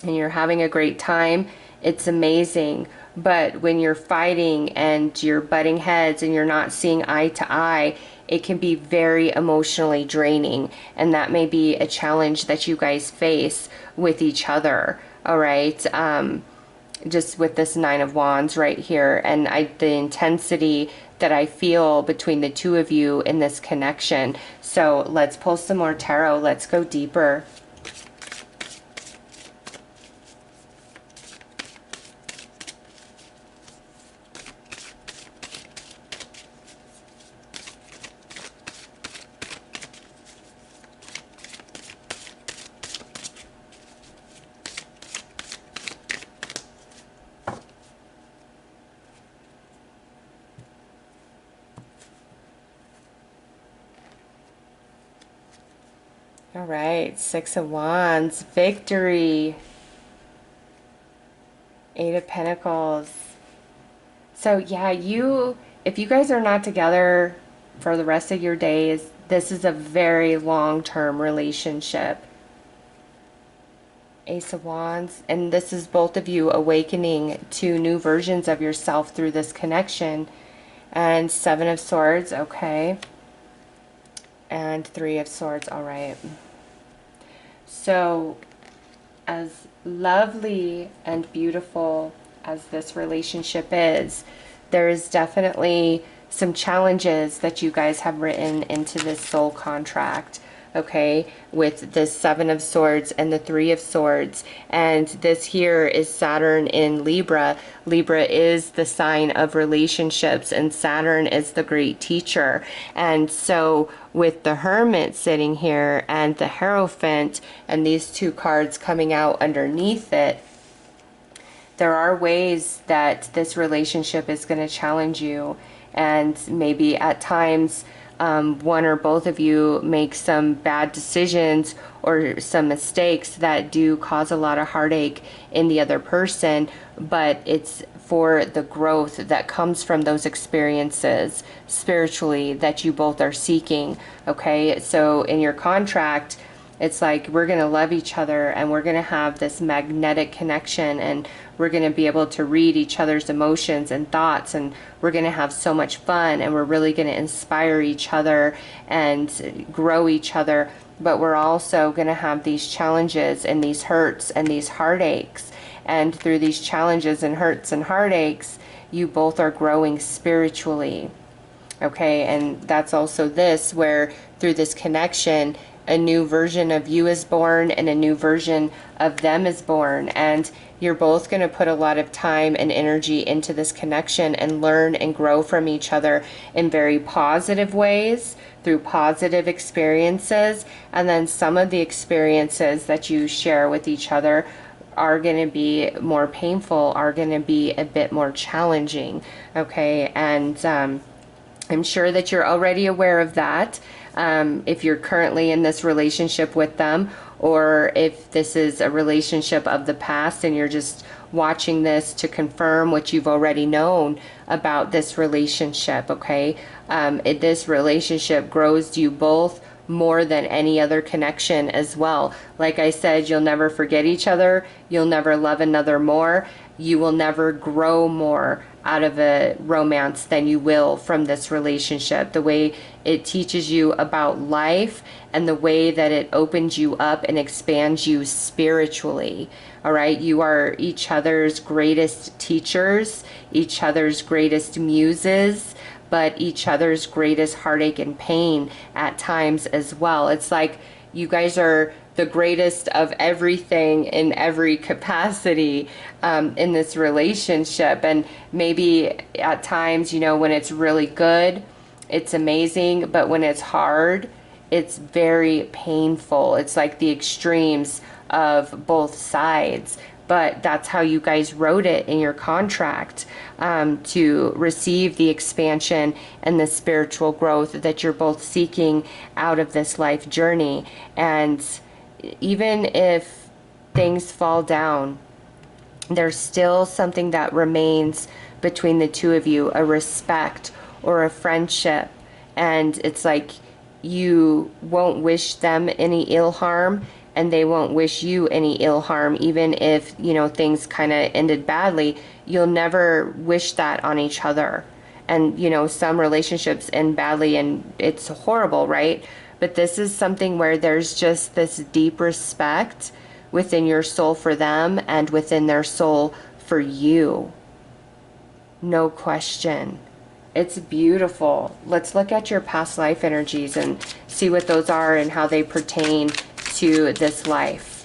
and you're having a great time, it's amazing. But when you're fighting and you're butting heads and you're not seeing eye to eye, it can be very emotionally draining. And that may be a challenge that you guys face with each other. All right. Just with this Nine of Wands right here, and the intensity that I feel between the two of you in this connection. So let's pull some more tarot. Let's go deeper. All right, Six of Wands, victory, Eight of Pentacles. So yeah, if you guys are not together for the rest of your days, this is a very long-term relationship. Ace of Wands, and this is both of you awakening to new versions of yourself through this connection. And Seven of Swords, okay. And Three of Swords, all right. So as lovely and beautiful as this relationship is, there is definitely some challenges that you guys have written into this soul contract, okay, with this Seven of Swords and the Three of Swords. And this here is Saturn in Libra. Libra is the sign of relationships, and Saturn is the great teacher. And so with the Hermit sitting here and the Hierophant and these two cards coming out underneath it, there are ways that this relationship is going to challenge you, and maybe at times one or both of you make some bad decisions or some mistakes that do cause a lot of heartache in the other person, but it's for the growth that comes from those experiences spiritually that you both are seeking, okay? So in your contract, it's like we're going to love each other and we're going to have this magnetic connection, and we're going to be able to read each other's emotions and thoughts, and we're going to have so much fun, and we're really going to inspire each other and grow each other. But we're also going to have these challenges and these hurts and these heartaches. And through these challenges and hurts and heartaches, you both are growing spiritually. Okay, and that's also this, where through this connection, a new version of you is born and a new version of them is born. And you're both going to put a lot of time and energy into this connection and learn and grow from each other in very positive ways through positive experiences. And then some of the experiences that you share with each other are going to be more painful, are going to be a bit more challenging. Okay, and I'm sure that you're already aware of that, if you're currently in this relationship with them, or if this is a relationship of the past and you're just watching this to confirm what you've already known about this relationship, okay? This relationship grows you both more than any other connection as well. Like I said, you'll never forget each other. You'll never love another more. You will never grow more out of a romance than you will from this relationship. The way it teaches you about life and the way that it opens you up and expands you spiritually. All right, you are each other's greatest teachers, each other's greatest muses, but each other's greatest heartache and pain at times as well. It's like you guys are the greatest of everything in every capacity in this relationship. And maybe at times, you know, when it's really good, it's amazing, but when it's hard, it's very painful. It's like the extremes of both sides. But that's how you guys wrote it in your contract, to receive the expansion and the spiritual growth that you're both seeking out of this life journey. And even if things fall down, there's still something that remains between the two of you, a respect or a friendship. And it's like you won't wish them any ill harm, and they won't wish you any ill harm. Even if, you know, things kind of ended badly, you'll never wish that on each other. And, you know, some relationships end badly and it's horrible, right? But this is something where there's just this deep respect within your soul for them and within their soul for you. No question. It's beautiful. Let's look at your past life energies and see what those are and how they pertain to this life.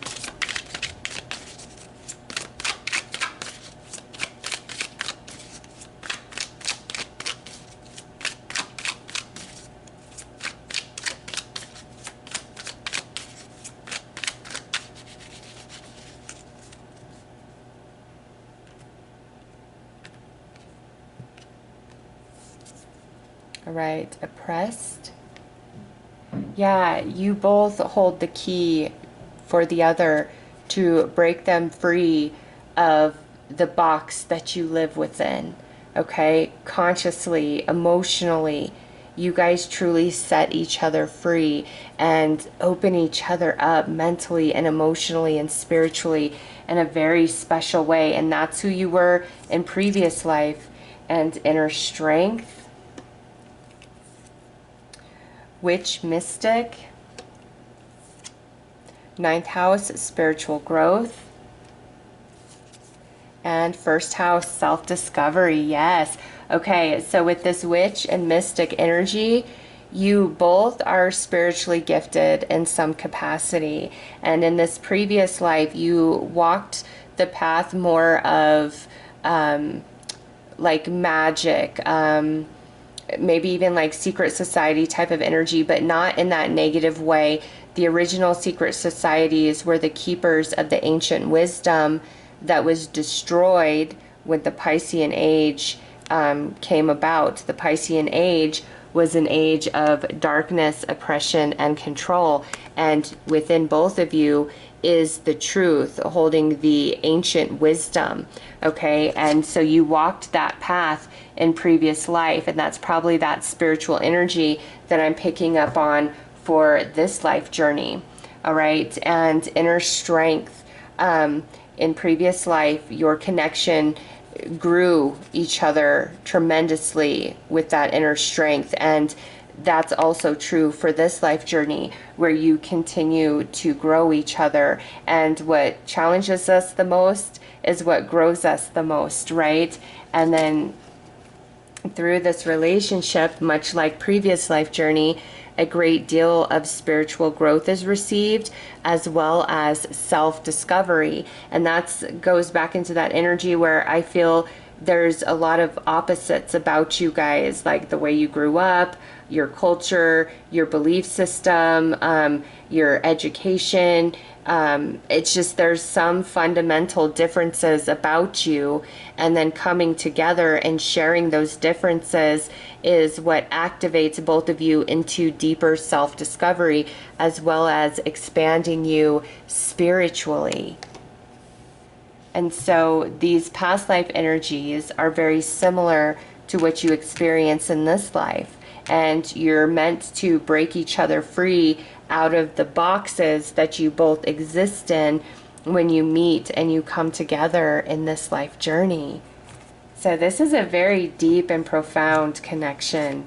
All right, oppressed. Yeah, you both hold the key for the other to break them free of the box that you live within. Okay, consciously, emotionally, you guys truly set each other free and open each other up mentally and emotionally and spiritually in a very special way. And that's who you were in previous life. And inner strength. Witch, mystic. Ninth house, spiritual growth. And first house, self-discovery. Yes. Okay, so with this witch and mystic energy, you both are spiritually gifted in some capacity. And in this previous life, you walked the path more of like magic, maybe even like secret society type of energy, but not in that negative way. The original secret societies were the keepers of the ancient wisdom that was destroyed when the Piscean Age came about. The Piscean Age was an age of darkness, oppression, and control. And within both of you is the truth, holding the ancient wisdom. Okay, and so you walked that path in previous life, and that's probably that spiritual energy that I'm picking up on for this life journey. All right, and inner strength. In previous life, your connection grew each other tremendously with that inner strength, and that's also true for this life journey, where you continue to grow each other. And what challenges us the most is what grows us the most, right? And then through this relationship, much like previous life journey, a great deal of spiritual growth is received, as well as self-discovery. And that goes back into that energy where I feel there's a lot of opposites about you guys, like the way you grew up, your culture, your belief system, your education. It's just there's some fundamental differences about you, and then coming together and sharing those differences is what activates both of you into deeper self-discovery, as well as expanding you spiritually. And so these past life energies are very similar to what you experience in this life. And you're meant to break each other free out of the boxes that you both exist in when you meet and you come together in this life journey. So this is a very deep and profound connection.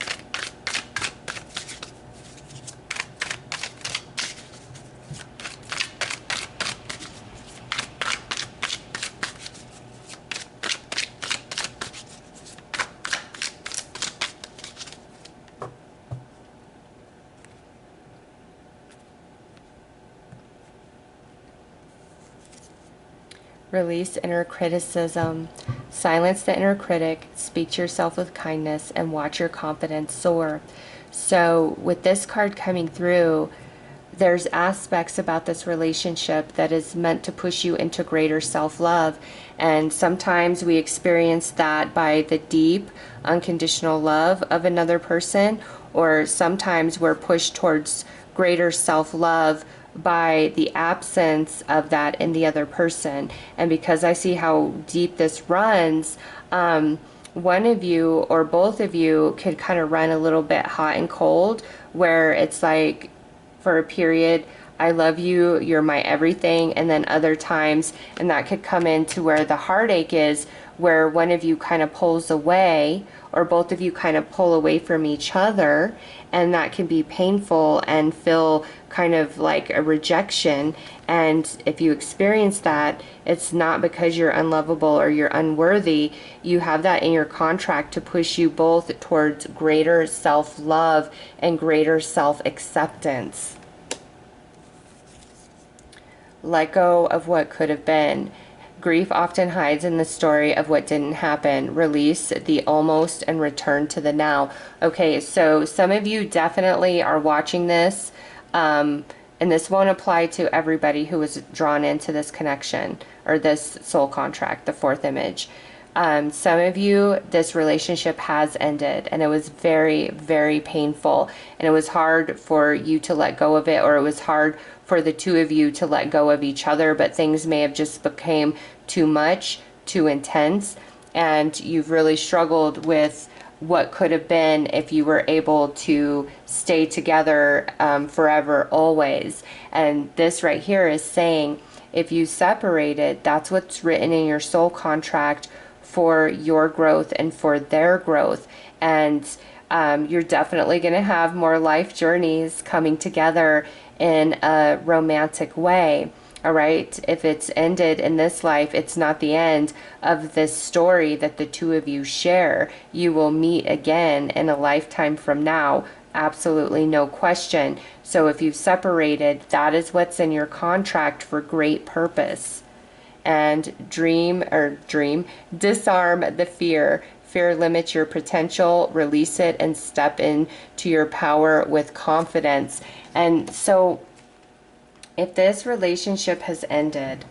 Release inner criticism. Silence the inner critic. Speak to yourself with kindness and watch your confidence soar. So with this card coming through, there's aspects about this relationship that is meant to push you into greater self-love. And sometimes we experience that by the deep, unconditional love of another person, or sometimes we're pushed towards greater self-love by the absence of that in the other person. And because I see how deep this runs, one of you or both of you could kind of run a little bit hot and cold, where it's like, for a period, I love you, you're my everything, and then other times, and that could come into where the heartache is, where one of you kind of pulls away, or both of you kind of pull away from each other, and that can be painful and feel kind of like a rejection. And if you experience that, it's not because you're unlovable or you're unworthy. You have that in your contract to push you both towards greater self-love and greater self-acceptance. Let go of what could have been. Grief often hides in the story of what didn't happen. Release the almost and return to the now. Okay, so some of you definitely are watching this, and this won't apply to everybody who was drawn into this connection or this soul contract, the fourth image. Some of you, this relationship has ended, and it was very, very painful, and it was hard for you to let go of it, or it was hard for the two of you to let go of each other, but things may have just became too much, too intense, and you've really struggled with what could have been if you were able to stay together forever, always. And this right here is saying, if you separated, that's what's written in your soul contract for your growth and for their growth. And you're definitely going to have more life journeys coming together in a romantic way. All right, if it's ended in this life, it's not the end of this story that the two of you share. You will meet again in a lifetime from now, absolutely no question. So if you've separated, that is what's in your contract for great purpose. And disarm the fear. Fear limits your potential, release it, and step into your power with confidence. And so if this relationship has ended,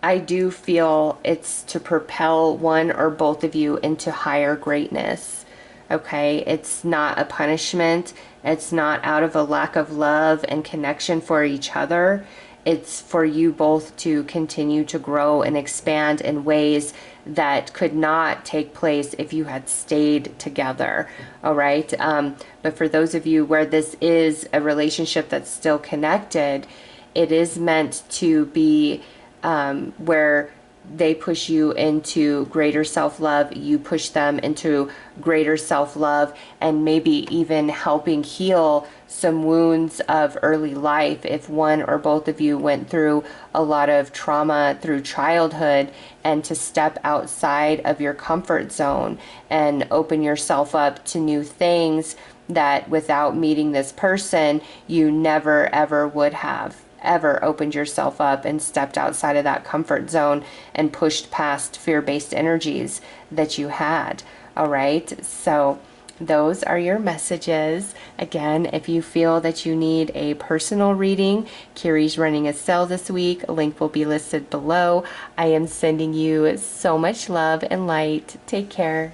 I do feel it's to propel one or both of you into higher greatness. Okay, it's not a punishment. It's not out of a lack of love and connection for each other. It's for you both to continue to grow and expand in ways that could not take place if you had stayed together. All right. But for those of you where this is a relationship that's still connected, it is meant to be where they push you into greater self-love, you push them into greater self-love, and maybe even helping heal some wounds of early life if one or both of you went through a lot of trauma through childhood, and to step outside of your comfort zone and open yourself up to new things that without meeting this person you never ever would have ever opened yourself up and stepped outside of that comfort zone and pushed past fear-based energies that you had. All right, so those are your messages. Again, if you feel that you need a personal reading, Kiri's running a sale this week. A link will be listed below. I am sending you so much love and light. Take care.